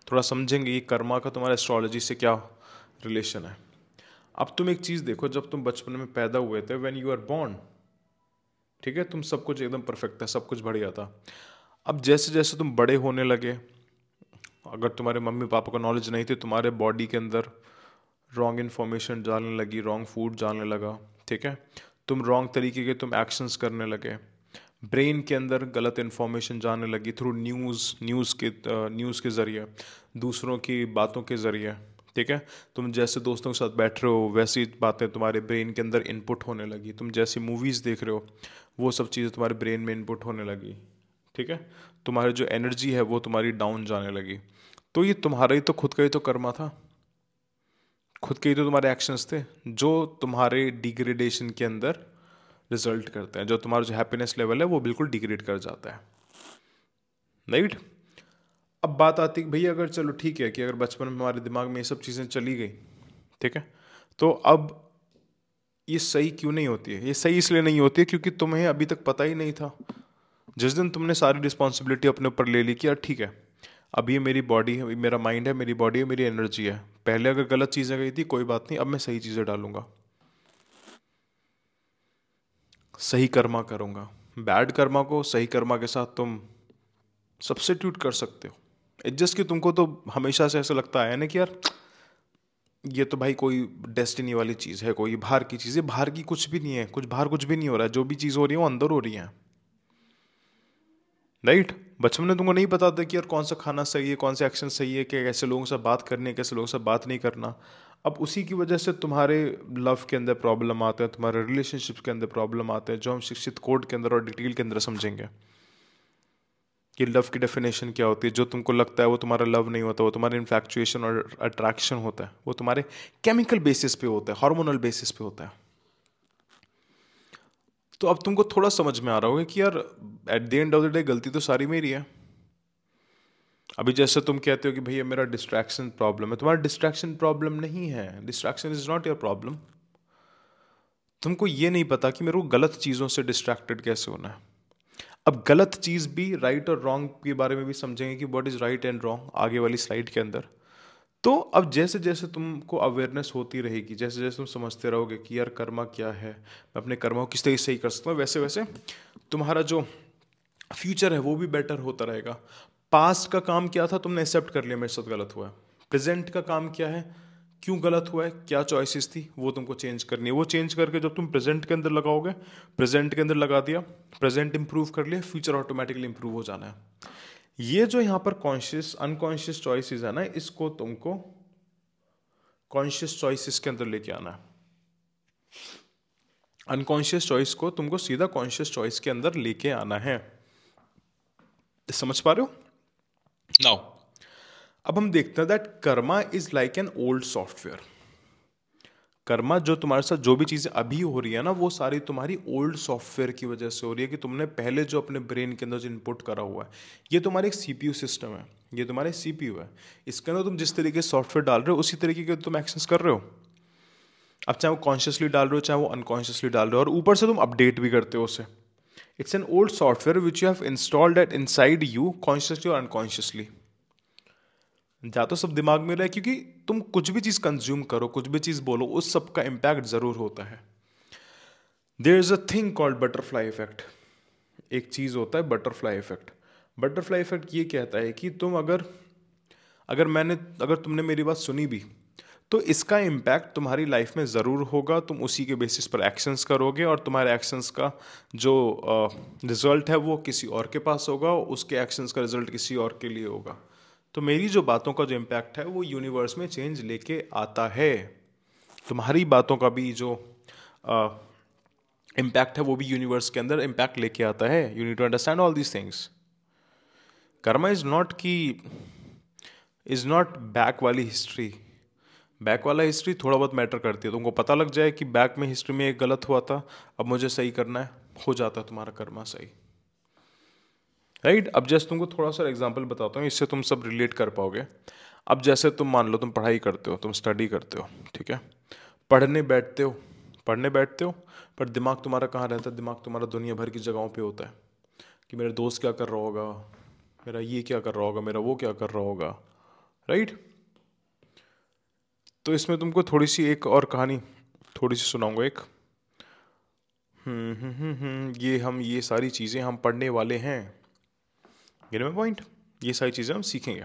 थोड़ा समझेंगे ये कर्मा का तुम्हारा एस्ट्रोलॉजी से क्या रिलेशन है। अब तुम एक चीज़ देखो, जब तुम बचपन में पैदा हुए थे, व्हेन यू आर बॉर्न, ठीक है, तुम सब कुछ एकदम परफेक्ट था, सब कुछ बढ़िया था। अब जैसे जैसे तुम बड़े होने लगे, अगर तुम्हारे मम्मी पापा को नॉलेज नहीं थी, तुम्हारे बॉडी के अंदर रॉन्ग इन्फॉर्मेशन डालने लगी, रॉन्ग फूड डालने लगा, ठीक है? तुम रॉन्ग तरीके के तुम एक्शंस करने लगे, ब्रेन के अंदर गलत इन्फॉर्मेशन जाने लगी थ्रू न्यूज़ के ज़रिए, दूसरों की बातों के ज़रिए, ठीक है? तुम जैसे दोस्तों के साथ बैठ रहे हो वैसी बातें तुम्हारे ब्रेन के अंदर इनपुट होने लगी, तुम जैसी मूवीज़ देख रहे हो वो सब चीज़ें तुम्हारे ब्रेन में इनपुट होने लगी, ठीक है? तुम्हारी जो एनर्जी है वो तुम्हारी डाउन जाने लगी। तो ये तुम्हारा ही तो खुद का ही तो कर्मा था, खुद के ही तो तुम्हारे एक्शंस थे जो तुम्हारे डिग्रेडेशन के अंदर रिजल्ट करते हैं, जो तुम्हारा जो हैप्पीनेस लेवल है वो बिल्कुल डिग्रेड कर जाता है, राइट? अब बात आती है भैया अगर चलो ठीक है कि अगर बचपन में हमारे दिमाग में ये सब चीज़ें चली गई, ठीक है, तो अब ये सही क्यों नहीं होती है? ये सही इसलिए नहीं होती है क्योंकि तुम्हें अभी तक पता ही नहीं था। जिस दिन तुमने सारी रिस्पॉन्सिबिलिटी अपने ऊपर ले ली कि यार ठीक है, अब ये मेरी बॉडी है, मेरा माइंड है, मेरी बॉडी है, मेरी एनर्जी है, पहले अगर गलत चीज़ें गई थी कोई बात नहीं, अब मैं सही चीज़ें डालूंगा, सही कर्मा करूंगा। बैड कर्मा को सही कर्मा के साथ तुम सब्स्टिट्यूट कर सकते हो। इट्स जस्ट कि तुमको तो हमेशा से ऐसा लगता है ना कि यार ये तो भाई कोई डेस्टिनी वाली चीज़ है, कोई बाहर की चीज़ है, बाहर की कुछ भी नहीं है, कुछ बाहर कुछ भी नहीं हो रहा है, जो भी चीज़ हो रही है वो अंदर हो रही है। राइट? बचपन में तुमको नहीं पता था कि यार कौन सा खाना सही है, कौन सा एक्शन सही है, कि कैसे लोगों से बात करनी है, कैसे लोगों से बात नहीं करना। अब उसी की वजह से तुम्हारे लव के अंदर प्रॉब्लम आते हैं, तुम्हारे रिलेशनशिप के अंदर प्रॉब्लम आते हैं, जो हम शिक्षित कोड के अंदर और डिटेल के अंदर समझेंगे कि लव की डेफिनेशन क्या होती है। जो तुमको लगता है वो तुम्हारा लव नहीं होता, वो तुम्हारा इन्फैक्चुएशन और अट्रैक्शन होता है, वो तुम्हारे केमिकल बेसिस पे होता है, हार्मोनल बेसिस पे होता है। तो अब तुमको थोड़ा समझ में आ रहा होगा कि यार at the end of the day गलती तो सारी मेरी है। अभी जैसे तुम कहते हो कि भैया मेरा डिस्ट्रैक्शन प्रॉब्लम है, तुम्हारा डिस्ट्रैक्शन प्रॉब्लम नहीं है, distraction is not your problem. तुमको ये नहीं पता कि मेरे को गलत चीज़ों से डिस्ट्रैक्टेड कैसे होना है। अब गलत चीज़ भी, राइट और रॉन्ग के बारे में भी समझेंगे कि what is right and wrong आगे वाली स्लाइड के अंदर। तो अब जैसे जैसे तुमको अवेयरनेस होती रहेगी, जैसे जैसे तुम समझते रहोगे कि यार कर्मा क्या है, मैं अपने कर्मा को किस तरीके से सही कर सकता हूँ, वैसे वैसे तुम्हारा जो फ्यूचर है वो भी बेटर होता रहेगा। पास्ट का काम क्या था, तुमने एक्सेप्ट कर लिया मेरे साथ गलत हुआ है। प्रेजेंट का काम क्या है, क्यों गलत हुआ है, क्या चॉइसेस थी, वो तुमको चेंज करनी है। वो चेंज करके जब तुम प्रेजेंट के अंदर लगाओगे, प्रेजेंट के अंदर लगा दिया, प्रेजेंट इंप्रूव कर लिया, फ्यूचर ऑटोमेटिकली इंप्रूव हो जाना है। ये जो यहाँ पर कॉन्शियस अनकॉन्शियस चॉइसेस है ना, इसको तुमको कॉन्शियस चॉइसेस के अंदर लेके आना है। अनकॉन्शियस चॉइस को तुमको सीधा कॉन्शियस चॉइस के अंदर लेके आना है। समझ पा रहे हो? नाउ अब हम देखते हैं that Karma is like an old software. Karma जो तुम्हारे साथ जो भी चीजें अभी हो रही है ना, वो सारी तुम्हारी ओल्ड सॉफ्टवेयर की वजह से हो रही है, कि तुमने पहले जो अपने ब्रेन के अंदर जो इनपुट करा हुआ है। ये तुम्हारे एक सीपीयू सिस्टम है, ये तुम्हारे सीपीयू है। इसके अंदर तुम जिस तरीके से सॉफ्टवेयर डाल रहे हो उसी तरीके के तुम एक्शंस कर रहे हो। अब चाहे वो कॉन्शियसली डाल रहे हो, चाहे वो अनकॉन्शियसली डाल रहे हो, और ऊपर से तुम अपडेट भी करते हो उसे। It's an old software which you have installed eight inside you, consciously और अनकॉन्शियसली। जा तो सब दिमाग में रहा है, क्योंकि तुम कुछ भी चीज कंज्यूम करो, कुछ भी चीज बोलो, उस सब का इम्पैक्ट जरूर होता है। There is a thing called butterfly effect. एक चीज होता है बटरफ्लाई इफेक्ट। बटरफ्लाई इफेक्ट ये कहता है कि तुम अगर अगर तुमने मेरी बात सुनी भी, तो इसका इम्पैक्ट तुम्हारी लाइफ में ज़रूर होगा। तुम उसी के बेसिस पर एक्शंस करोगे, और तुम्हारे एक्शंस का जो रिजल्ट है वो किसी और के पास होगा, उसके एक्शंस का रिजल्ट किसी और के लिए होगा। तो मेरी जो बातों का जो इम्पैक्ट है वो यूनिवर्स में चेंज लेके आता है। तुम्हारी बातों का भी जो इम्पैक्ट है वो भी यूनिवर्स के अंदर इम्पैक्ट लेके आता है। You need to understand all these things. Karma is not back वाली हिस्ट्री। बैक वाला हिस्ट्री थोड़ा बहुत मैटर करती है। तुमको पता लग जाए कि बैक में हिस्ट्री में एक गलत हुआ था, अब मुझे सही करना है, हो जाता है तुम्हारा कर्मा सही। राइट? अब जैसे तुमको थोड़ा सा एग्जांपल बताता हूँ, इससे तुम सब रिलेट कर पाओगे। अब जैसे तुम मान लो तुम पढ़ाई करते हो, तुम स्टडी करते हो, ठीक है। पढ़ने बैठते हो, पढ़ने बैठते हो, पर दिमाग तुम्हारा कहाँ रहता है? दिमाग तुम्हारा दुनिया भर की जगहों पे होता है, कि मेरा दोस्त क्या कर रहा होगा, मेरा ये क्या कर रहा होगा, मेरा वो क्या कर रहा होगा। राइट? तो इसमें तुमको थोड़ी सी एक और कहानी थोड़ी सी सुनाऊंगा एक। ये सारी चीज़ें हम पढ़ने वाले हैं। Get my point? ये सारी चीज़ें हम सीखेंगे।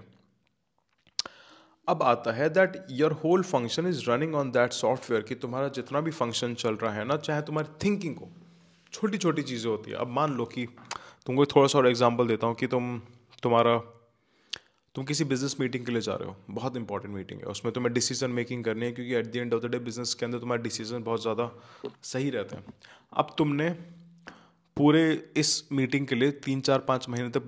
अब आता है that your whole function is running on that software, कि तुम्हारा जितना भी फंक्शन चल रहा है ना, चाहे तुम्हारी थिंकिंग को, छोटी छोटी चीज़ें होती है। अब मान लो कि तुमको थोड़ा सा और एग्जांपल देता हूँ कि तुम किसी बिजनेस मीटिंग के लिए जा रहे हो, बहुत इंपॉर्टेंट मीटिंग है, उसमें तुम्हें डिसीजन मेकिंग करनी है, क्योंकि at the end of the day business के अंदर तुम्हारे डिसीजन बहुत ज़्यादा सही रहते हैं। अब तुमने पूरे इस मीटिंग के लिए 3 4 5 महीने तक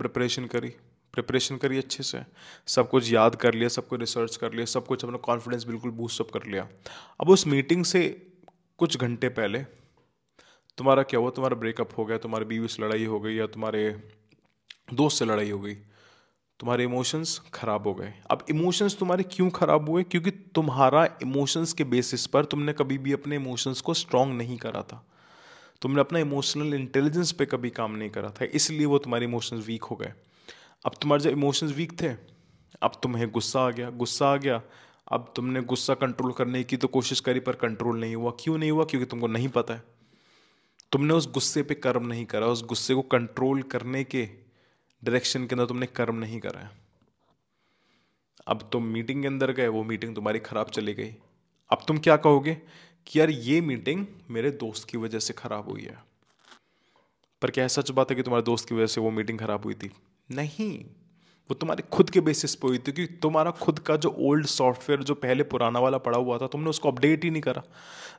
प्रिपरेशन करी अच्छे से, सब कुछ याद कर लिया, सब कुछ रिसर्च कर लिया, सब कुछ अपना कॉन्फिडेंस बिल्कुल बूस्टअप कर लिया। अब उस मीटिंग से कुछ घंटे पहले तुम्हारा क्या हुआ? तुम्हारा ब्रेकअप हो गया, तुम्हारी बीवी से लड़ाई हो गई, या तुम्हारे दोस्त से लड़ाई हो गई, तुम्हारे इमोशंस खराब हो गए। अब इमोशंस तुम्हारे क्यों खराब हुए? क्योंकि तुम्हारा इमोशंस के बेसिस पर तुमने कभी भी अपने इमोशंस को स्ट्रांग नहीं करा था, तुमने अपना इमोशनल इंटेलिजेंस पे कभी काम नहीं करा था, इसलिए वो तुम्हारे इमोशंस वीक हो गए। अब तुम्हारे जब इमोशंस वीक थे, अब तुम्हें गुस्सा आ गया। अब तुमने गुस्सा कंट्रोल करने की तो कोशिश करी, पर कंट्रोल नहीं हुआ। क्यों नहीं हुआ? क्योंकि तुमको नहीं पता है, तुमने उस गुस्से पे कर्म नहीं करा, उस गुस्से को कंट्रोल करने के डायरेक्शन के अंदर तुमने कर्म नहीं करा है। अब तुम मीटिंग के अंदर गए, वो मीटिंग तुम्हारी खराब चली गई, अब तुम क्या कहोगे कि यार ये मीटिंग मेरे दोस्त की वजह से खराब हुई है। पर क्या सच बात है कि तुम्हारे दोस्त की वजह से वो मीटिंग खराब हुई थी? नहीं, वो तुम्हारे खुद के बेसिस पे हुई थी, क्योंकि तुम्हारा खुद का जो ओल्ड सॉफ्टवेयर जो पहले पुराना वाला पड़ा हुआ था तुमने उसको अपडेट ही नहीं करा।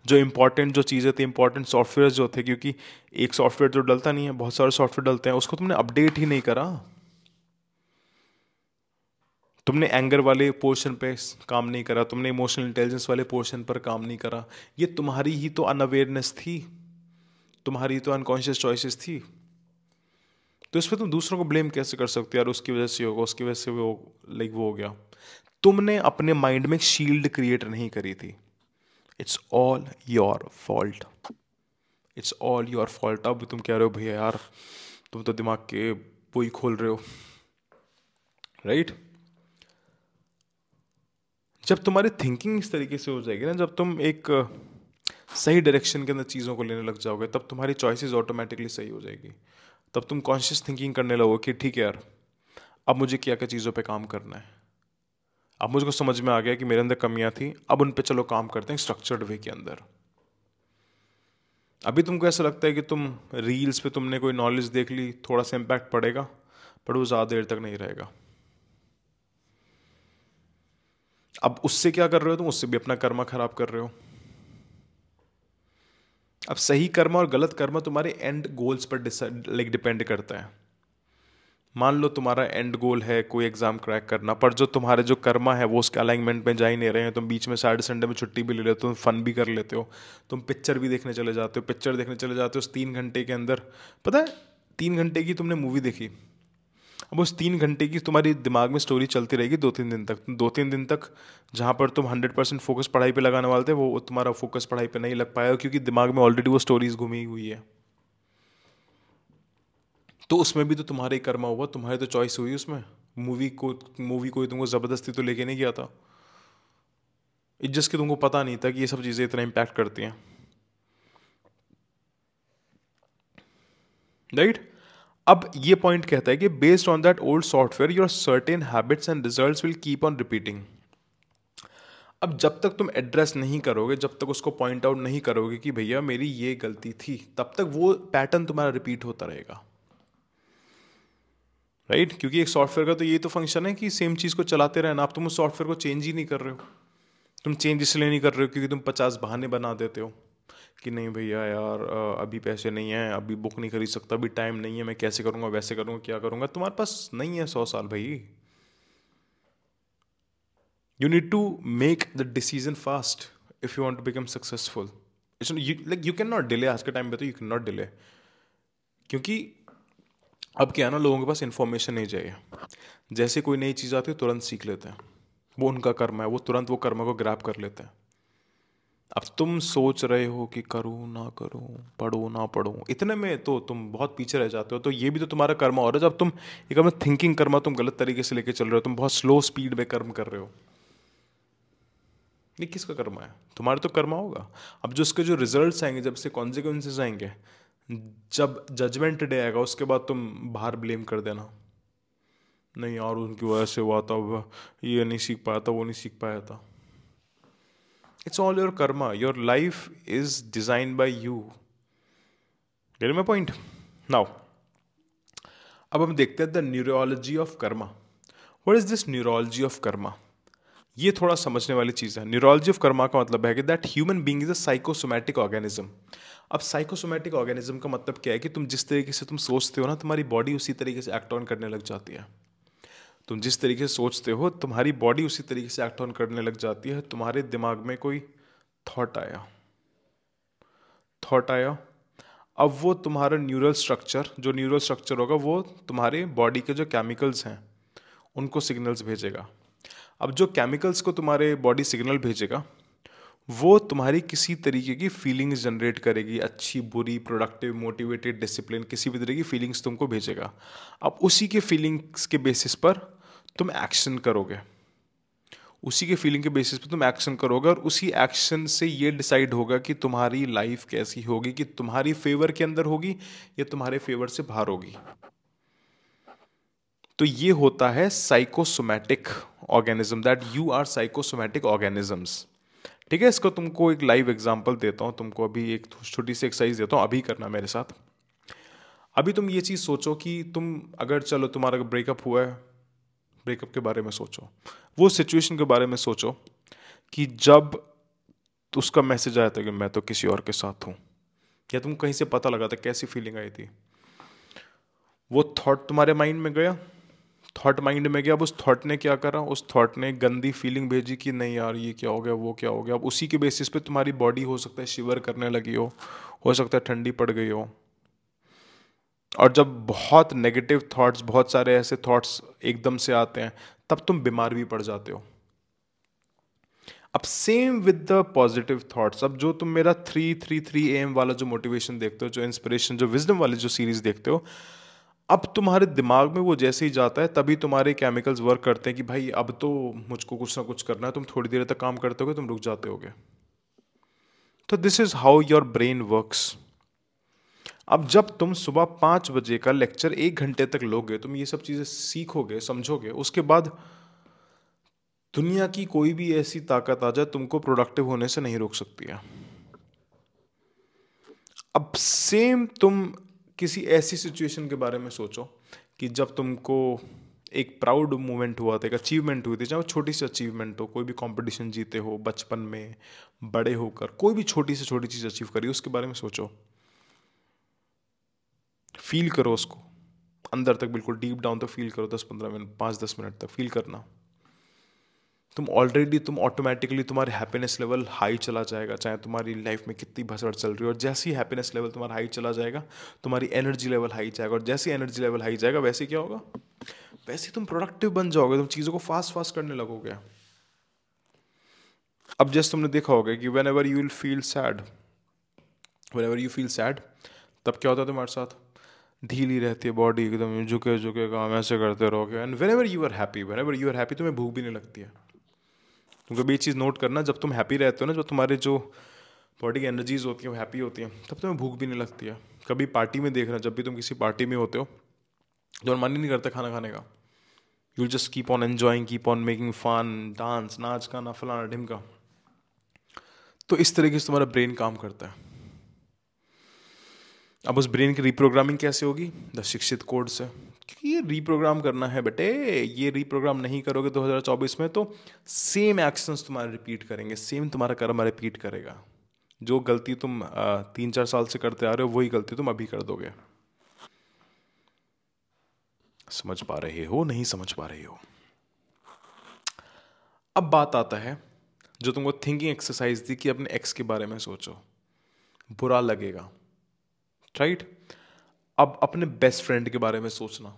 जो इंपॉर्टेंट जो चीज़ें थी, इंपॉर्टेंट सॉफ्टवेयर जो थे, क्योंकि एक सॉफ्टवेयर जो डलता नहीं है, बहुत सारे सॉफ्टवेयर डलते हैं, उसको तुमने अपडेट ही नहीं करा। तुमने एंगर वाले पोर्शन पे काम नहीं करा, तुमने इमोशनल इंटेलिजेंस वाले पोर्शन पर काम नहीं करा। ये तुम्हारी ही तो अनअवेयरनेस थी, तुम्हारी ही तो अनकॉन्शियस चॉइसेस थी। तो इस पर तुम दूसरों को ब्लेम कैसे कर सकते हो? यार उसकी वजह से होगा, उसकी वजह से वो लाइक वो हो गया। तुमने अपने माइंड में एक शील्ड क्रिएट नहीं करी थी। It's all your fault, it's all your fault. अब तुम कह रहे हो भैया यार तुम तो दिमाग के वो ही खोल रहे हो, राइट? जब तुम्हारी थिंकिंग इस तरीके से हो जाएगी ना, जब तुम एक सही डायरेक्शन के अंदर चीज़ों को लेने लग जाओगे, तब तुम्हारी चॉइसेस ऑटोमेटिकली सही हो जाएगी। तब तुम कॉन्शियस थिंकिंग करने लगोगे कि ठीक है यार, अब मुझे क्या क्या चीज़ों पे काम करना है। अब मुझको समझ में आ गया कि मेरे अंदर कमियां थी, अब उन पे चलो काम करते हैं स्ट्रक्चर्ड वे के अंदर। अभी तुमको ऐसा लगता है कि तुम रील्स पे तुमने कोई नॉलेज देख ली, थोड़ा सा इम्पैक्ट पड़ेगा, पर वो ज़्यादा देर तक नहीं रहेगा। अब उससे क्या कर रहे हो तुम? उससे भी अपना कर्मा खराब कर रहे हो। अब सही कर्मा और गलत कर्मा तुम्हारे एंड गोल्स पर लाइक डिपेंड करता है। मान लो तुम्हारा एंड गोल है कोई एग्जाम क्रैक करना, पर जो तुम्हारे जो कर्मा है वो उसके अलाइनमेंट में जा ही नहीं रहे हैं। तुम बीच में सैटरडे संडे में छुट्टी भी ले लेते हो, तुम फन भी कर लेते हो, तुम पिक्चर भी देखने चले जाते हो, पिक्चर देखने चले जाते हो उस 3 घंटे के अंदर। पता है 3 घंटे की तुमने मूवी देखी, अब उस 3 घंटे की तुम्हारी दिमाग में स्टोरी चलती रहेगी 2-3 दिन तक। 2-3 दिन तक जहाँ पर तुम 100% फोकस पढ़ाई पे लगाने वाले थे, वो तुम्हारा फोकस पढ़ाई पे नहीं लग पाया, क्योंकि दिमाग में ऑलरेडी वो स्टोरीज घूमी हुई है। तो उसमें भी तो तुम्हारा ही कर्मा हुआ, तुम्हारी तो चॉइस हुई उसमें। मूवी कोई तुमको ज़बरदस्ती तो लेके नहीं गया था। इस जस्ट कि तुमको पता नहीं था कि ये सब चीज़ें इतना इम्पैक्ट करती हैं, राइट? अब ये पॉइंट कहता है कि based on that old software your certain habits and results will keep on repeating. अब जब तक तुम एड्रेस नहीं करोगे, जब तक उसको पॉइंट आउट नहीं करोगे कि भैया मेरी ये गलती थी, तब तक वो पैटर्न तुम्हारा रिपीट होता रहेगा, राइट? क्योंकि एक सॉफ्टवेयर का तो ये तो फंक्शन है कि सेम चीज़ को चलाते रहना। आप तुम उस सॉफ्टवेयर को चेंज ही नहीं कर रहे हो। तुम चेंज इसलिए नहीं कर रहे हो क्योंकि तुम 50 बहाने बना देते हो कि नहीं भैया यार अभी पैसे नहीं है, अभी बुक नहीं खरीद सकता, अभी टाइम नहीं है, मैं कैसे करूँगा, वैसे करूँगा, क्या करूँगा। तुम्हारे पास नहीं है 100 साल भाई। You need to make the decision fast if you want to become successful. You cannot delay। आज के टाइम पे तो you cannot delay, क्योंकि अब क्या है ना, लोगों के पास इन्फॉर्मेशन नहीं चाहिए। जैसे कोई नई चीज़ आती है तुरंत सीख लेते हैं, वो उनका कर्म है, वो तुरंत वो कर्म को ग्रैब कर लेते हैं। अब तुम सोच रहे हो कि करूँ ना करूँ, पढ़ूँ ना पढ़ूँ, इतने में तो तुम बहुत पीछे रह जाते हो। तो ये भी तो तुम्हारा कर्म हो रहा है। जब तुम एक अपना थिंकिंग कर्मा तुम गलत तरीके से लेके चल रहे हो, तुम बहुत स्लो स्पीड में कर्म कर रहे हो। ये किसका कर्मा है? तुम्हारा तो कर्मा होगा। अब जो उसके जो रिजल्ट्स आएंगे, जब से कॉन्सिक्वेंसेज आएंगे, जब जजमेंट डे आएगा, उसके बाद तुम बाहर ब्लेम कर देना, नहीं यार उनकी वजह से हुआ था, ये नहीं सीख पाया था, वो नहीं सीख पाया था। It's all your Karma. Your life is design by you. Gate my point? Now अब हम देखते हैं the neurology of Karma. What is this neurology of Karma? ये थोड़ा समझने वाली चीज़ है। न्यूरोलॉजी ऑफ कर्मा का मतलब है कि that human being is a psychosomatic organism. अब साइकोसोमैटिक ऑर्गेनिज्म का मतलब क्या है कि तुम जिस तरीके से तुम सोचते हो ना, तुम्हारी बॉडी उसी तरीके से एक्ट ऑन करने लग जाती है। तुम जिस तरीके से सोचते हो, तुम्हारी बॉडी उसी तरीके से एक्ट ऑन करने लग जाती है। तुम्हारे दिमाग में कोई थॉट आया, थॉट आया, अब वो तुम्हारा न्यूरल स्ट्रक्चर, जो न्यूरल स्ट्रक्चर होगा वो तुम्हारे बॉडी के जो केमिकल्स हैं उनको सिग्नल्स भेजेगा। अब जो केमिकल्स को तुम्हारे बॉडी सिग्नल भेजेगा, वो तुम्हारी किसी तरीके की फीलिंग्स जनरेट करेगी, अच्छी बुरी, प्रोडक्टिव, मोटिवेटेड, डिसिप्लिन, किसी भी तरह की फीलिंग्स तुमको भेजेगा। अब उसी के फीलिंग्स के बेसिस पर तुम एक्शन करोगे, उसी के फीलिंग के बेसिस पे तुम एक्शन करोगे, और उसी एक्शन से ये डिसाइड होगा कि तुम्हारी लाइफ कैसी होगी, कि तुम्हारी फेवर के अंदर होगी या तुम्हारे फेवर से बाहर होगी। तो ये होता है psychosomatic organism, that you are psychosomatic organisms. ठीक है, इसको तुमको एक लाइव एग्जांपल देता हूँ, तुमको अभी एक छोटी सी एक्सरसाइज देता हूँ, अभी करना मेरे साथ। अभी तुम ये चीज़ सोचो कि तुम अगर, चलो तुम्हारा ब्रेकअप हुआ है, ब्रेकअप के बारे में सोचो, वो सिचुएशन के बारे में सोचो कि जब उसका मैसेज आया था कि मैं तो किसी और के साथ हूँ, या तुम कहीं से पता लगा था, कैसी फीलिंग आई थी। वो थॉट तुम्हारे माइंड में गया, थॉट माइंड में गया, अब उस थॉट ने क्या करा, उस थॉट ने गंदी फीलिंग भेजी कि नहीं यार ये क्या हो गया, वो क्या हो गया। अब उसी के बेसिस पे तुम्हारी बॉडी हो सकता है शिवर करने लगी हो सकता है ठंडी पड़ गई हो। और जब बहुत नेगेटिव थॉट्स, बहुत सारे ऐसे थॉट्स एकदम से आते हैं, तब तुम बीमार भी पड़ जाते हो। अब same with the positive thoughts, अब जो तुम मेरा 333 AM वाला जो मोटिवेशन देखते हो, जो इंस्पिरेशन, जो विजडम वाली जो सीरीज देखते हो, अब तुम्हारे दिमाग में वो जैसे ही जाता है तभी तुम्हारे केमिकल्स वर्क करते हैं कि भाई अब तो मुझको कुछ ना कुछ करना है। तुम थोड़ी देर तक काम करते होगे, तुम रुक जाते होगे। तो this is how your brain works. अब जब तुम सुबह 5 बजे का लेक्चर 1 घंटे तक लोगे, तुम ये सब चीजें सीखोगे, समझोगे, उसके बाद दुनिया की कोई भी ऐसी ताकत आ जाए तुमको प्रोडक्टिव होने से नहीं रोक सकती है। अब सेम तुम किसी ऐसी सिचुएशन के बारे में सोचो कि जब तुमको एक प्राउड मोमेंट हुआ था, एक अचीवमेंट हुई थी, चाहे वो छोटी सी अचीवमेंट हो, कोई भी कंपटीशन जीते हो बचपन में, बड़े होकर कोई भी छोटी से छोटी चीज़ अचीव करी, उसके बारे में सोचो, फील करो उसको अंदर तक, बिल्कुल डीप डाउन तक फील करो। 10-15 मिनट, 5-10 मिनट तक फील करना। तुम ऑटोमेटिकली तुम्हारे हैप्पीनेस लेवल हाई चला जाएगा, चाहे तुम्हारी लाइफ में कितनी भसड़ चल रही हो। और जैसे ही हैप्पीनेस लेवल तुम्हारा हाई चला जाएगा, तुम्हारी एनर्जी लेवल हाई जाएगा, और जैसे एनर्जी लेवल हाई जाएगा, वैसे क्या होगा, वैसे तुम प्रोडक्टिव बन जाओगे, तुम चीज़ों को फास्ट फास्ट करने लगोगे। अब जैसे तुमने देखा होगा कि when ever you will feel sad, when ever you feel sad, तब क्या होता है तुम्हारे साथ, ढीली रहती है बॉडी, एकदम झुके झुके काम ऐसे करते रहोगे। And whenever you are happy, whenever you are happy, तुम्हें भूख भी नहीं लगती है। तुम कभी ये चीज़ नोट करना, जब तुम हैप्पी रहते हो ना, जब तुम्हारे जो बॉडी की एनर्जीज होती हैं वो हैप्पी होती हैं, तब तुम्हें भूख भी नहीं लगती है। कभी पार्टी में देखना, जब भी तुम किसी पार्टी में होते हो, तो मन ही नहीं करता खाना खाने का। You just keep on enjoying, keep on making fun, dance, नाच गाना, फलाना ढिमका। तो इस तरीके से तुम्हारा ब्रेन काम करता है। अब उस ब्रेन की रिप्रोग्रामिंग कैसे होगी, द शिक्षित कोड से। क्योंकि ये रिप्रोग्राम करना है बेटे, ये रिप्रोग्राम नहीं करोगे 2024 में तो सेम एक्शंस तुम्हारे रिपीट करेंगे, सेम तुम्हारा कर्म रिपीट करेगा। जो गलती तुम 3-4 साल से करते आ रहे हो, वही गलती तुम अभी कर दोगे। समझ पा रहे हो, नहीं समझ पा रहे हो? अब बात आता है जो तुमको थिंकिंग एक्सरसाइज दी कि अपने एक्स के बारे में सोचो, बुरा लगेगा, राइट? अब अपने बेस्ट फ्रेंड के बारे में सोचना,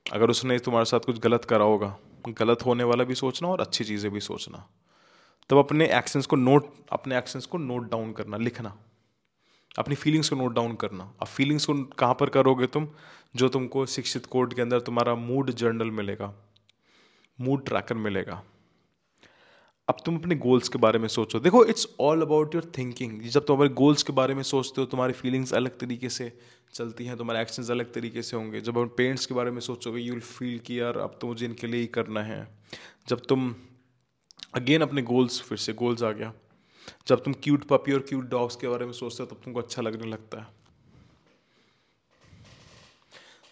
अगर उसने तुम्हारे साथ कुछ गलत करा होगा, गलत होने वाला भी सोचना और अच्छी चीज़ें भी सोचना। तब अपने एक्शंस को नोट डाउन करना, लिखना, अपनी फीलिंग्स को नोट डाउन करना। अब फीलिंग्स को कहाँ पर करोगे तुम, जो तुमको शिक्षित कोड के अंदर तुम्हारा मूड जर्नल मिलेगा, मूड ट्रैकर मिलेगा। अब तुम अपने गोल्स के बारे में सोचो। देखो, it's all about your thinking. जब तुम अपने गोल्स के बारे में सोचते हो, तुम्हारी फीलिंग्स अलग तरीके से चलती हैं, तुम्हारे एक्शंस अलग तरीके से होंगे। जब अपने पेरेंट्स के बारे में सोचोगे, यू विल फील कि यार अब तो मुझे इनके लिए ही करना है। जब तुम अगेन अपने गोल्स, फिर से गोल्स आ गया, जब तुम क्यूट पपी और क्यूट डॉग्स के बारे में सोचते हो, तब तुमको अच्छा लगने लगता है।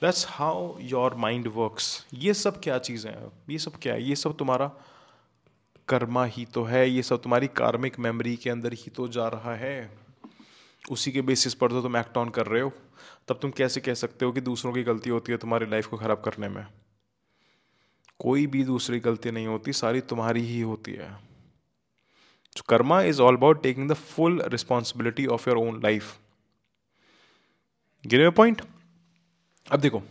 That's how your mind works. ये सब क्या चीज़ें हैं, ये सब क्या है, ये सब तुम्हारा कर्मा ही तो है, ये सब तुम्हारी कार्मिक मेमोरी के अंदर ही तो जा रहा है। उसी के बेसिस पर तो तुम एक्ट ऑन कर रहे हो। तब तुम कैसे कह सकते हो कि दूसरों की गलती होती है तुम्हारी लाइफ को ख़राब करने में? कोई भी दूसरी गलती नहीं होती, सारी तुम्हारी ही होती है। Karma is all about taking the full responsibility of your own life. Give me point. अब देखो,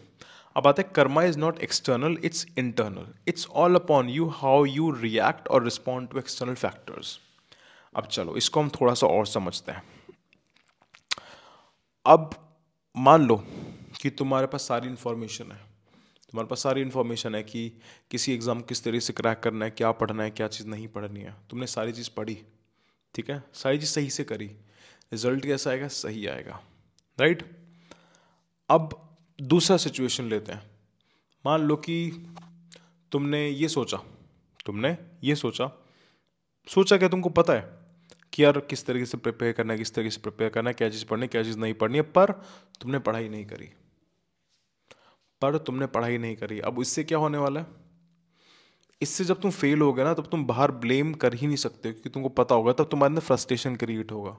अब आता है Karma is not external, it's internal. It's all upon you, how you react और रिस्पॉन्ड टू एक्सटर्नल फैक्टर्स। अब चलो इसको हम थोड़ा सा और समझते हैं। अब मान लो कि तुम्हारे पास सारी इन्फॉर्मेशन है, तुम्हारे पास सारी इन्फॉर्मेशन है कि किसी एग्ज़ाम किस तरह से क्रैक करना है, क्या पढ़ना है, क्या चीज़ नहीं पढ़नी है। तुमने सारी चीज़ पढ़ी, ठीक है, सारी चीज़ सही से करी, रिजल्ट कैसा आएगा, सही आएगा, राइट? अब दूसरा सिचुएशन लेते हैं। मान लो कि तुमने ये सोचा सोचा क्या तुमको पता है कि यार किस तरीके से प्रिपेयर करना है, किस तरीके से प्रिपेयर करना है, क्या चीज़ पढ़नी है, क्या चीज़ नहीं पढ़नी है, पर तुमने पढ़ाई नहीं करी। पर तुमने पढ़ाई नहीं करी। अब इससे क्या होने वाला है? इससे जब तुम फेल हो गए ना, तब तुम बाहर ब्लेम कर ही नहीं सकते, क्योंकि तुमको पता होगा, तब तुम्हारे अंदर फ्रस्ट्रेशन क्रिएट होगा।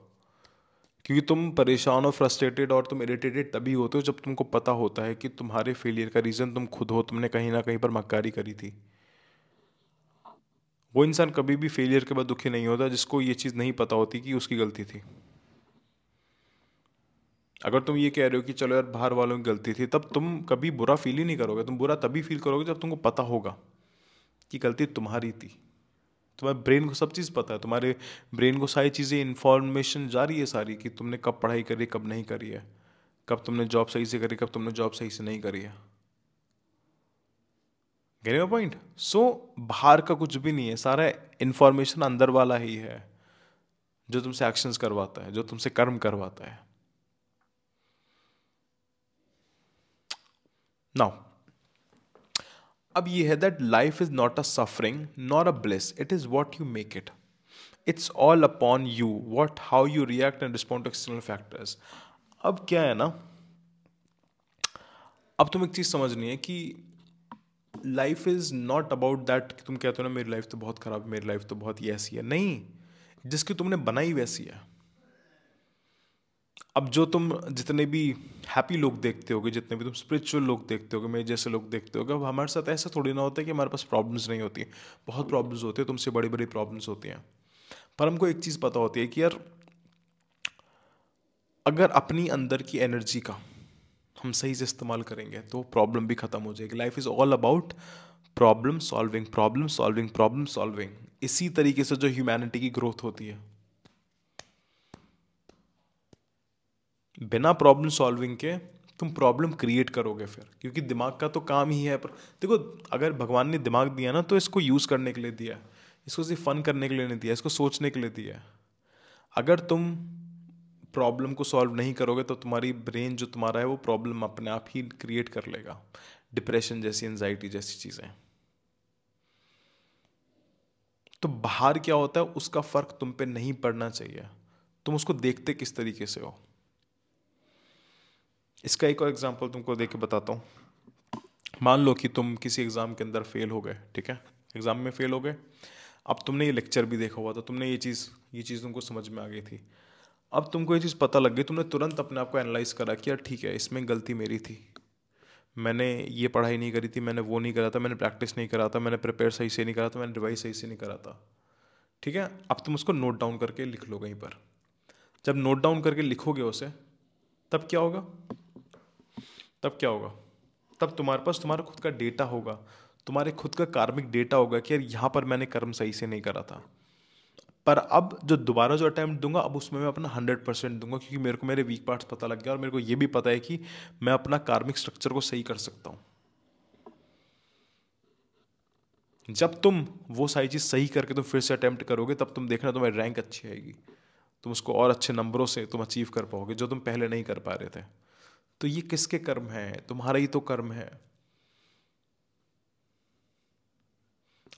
क्योंकि तुम परेशान और फ्रस्ट्रेटेड और तुम इरिटेटेड तभी होते हो जब तुमको पता होता है कि तुम्हारे फेलियर का रीज़न तुम खुद हो, तुमने कहीं ना कहीं पर मक्कारी करी थी। वो इंसान कभी भी फेलियर के बाद दुखी नहीं होता जिसको ये चीज़ नहीं पता होती कि उसकी गलती थी। अगर तुम ये कह रहे हो कि चलो यार बाहर वालों की गलती थी, तब तुम कभी बुरा फील ही नहीं करोगे। तुम बुरा तभी फील करोगे जब तुमको पता होगा कि गलती तुम्हारी थी। तुम्हारे ब्रेन को सब चीज़ पता है, तुम्हारे ब्रेन को सारी चीज़ें, इन्फॉर्मेशन जा रही है सारी, कि तुमने कब पढ़ाई करी, कब नहीं करी है, कब तुमने जॉब सही से करी, कब तुमने जॉब सही से नहीं करी है। Gate my point? सो बाहर का कुछ भी नहीं है, सारा इन्फॉर्मेशन अंदर वाला ही है जो तुमसे एक्शंस करवाता है, जो तुमसे कर्म करवाता है। नाउ अब ये है that life is not a suffering not a bliss, it is what you make it. It's all upon you, what how you react and respond to external factors. अब क्या है ना, अब तुम एक चीज समझनी है कि life is not about that. तुम कहते हो ना मेरी लाइफ तो बहुत खराब है, मेरी लाइफ तो बहुत ही ऐसी है। नहीं, जिसकी तुमने बनाई वैसी है। अब जो तुम जितने भी हैप्पी लोग देखते होगे, जितने भी तुम स्पिरिचुअल लोग देखते होगे, मेरे जैसे लोग देखते होगे, अब हमारे साथ ऐसा थोड़ी ना होता है कि हमारे पास प्रॉब्लम्स नहीं होती। बहुत प्रॉब्लम्स होती है, तुमसे बड़ी बड़ी प्रॉब्लम्स होती हैं। पर हमको एक चीज़ पता होती है कि यार अगर अपनी अंदर की एनर्जी का हम सही से इस्तेमाल करेंगे तो प्रॉब्लम भी खत्म हो जाएगी। Life is all about problem solving, problem solving, problem solving. इसी तरीके से जो ह्यूमैनिटी की ग्रोथ होती है। बिना प्रॉब्लम सॉल्विंग के तुम प्रॉब्लम क्रिएट करोगे फिर, क्योंकि दिमाग का तो काम ही है। पर देखो, अगर भगवान ने दिमाग दिया ना तो इसको यूज़ करने के लिए दिया है। इसको सिर्फ फन करने के लिए नहीं दिया, इसको सोचने के लिए दिया है। अगर तुम प्रॉब्लम को सॉल्व नहीं करोगे तो तुम्हारी ब्रेन जो तुम्हारा है वो प्रॉब्लम अपने आप ही क्रिएट कर लेगा। डिप्रेशन जैसी, एंजाइटी जैसी चीज़ें। तो बाहर क्या होता है उसका फर्क तुम पे नहीं पड़ना चाहिए। तुम उसको देखते किस तरीके से हो। इसका एक और एग्जांपल तुमको देके बताता हूँ। मान लो कि तुम किसी एग्ज़ाम के अंदर फेल हो गए, ठीक है, एग्ज़ाम में फेल हो गए। अब तुमने ये लेक्चर भी देखा हुआ था, तुमने ये चीज़ तुमको समझ में आ गई थी। अब तुमको ये चीज़ पता लग गई, तुमने तुरंत अपने आप को एनालाइज करा कि यार ठीक है, इसमें गलती मेरी थी। मैंने ये पढ़ाई नहीं करी थी, मैंने वो नहीं करा था, मैंने प्रैक्टिस नहीं करा था, मैंने प्रिपेयर सही से नहीं करा था, मैंने रिवाइज सही से नहीं करा था। ठीक है, अब तुम उसको नोट डाउन करके लिख लो कहीं पर। जब नोट डाउन करके लिखोगे उसे, तब क्या होगा? तब क्या होगा? तब तुम्हारे पास तुम्हारा खुद का डेटा होगा, तुम्हारे खुद का कार्मिक डेटा होगा कि यार यहाँ पर मैंने कर्म सही से नहीं करा था। पर अब जो दोबारा जो अटैम्प्ट दूंगा, अब उसमें मैं अपना 100% दूंगा, क्योंकि मेरे को मेरे वीक पार्ट्स पता लग गया और मेरे को ये भी पता है कि मैं अपना कार्मिक स्ट्रक्चर को सही कर सकता हूँ। जब तुम वो सारी चीज़ सही करके तुम फिर से अटेम्प्ट करोगे, तब तुम देखना तुम्हारी रैंक अच्छी आएगी। तुम उसको और अच्छे नंबरों से तुम अचीव कर पाओगे जो तुम पहले नहीं कर पा रहे थे। तो ये किसके कर्म है? तुम्हारा ही तो कर्म है।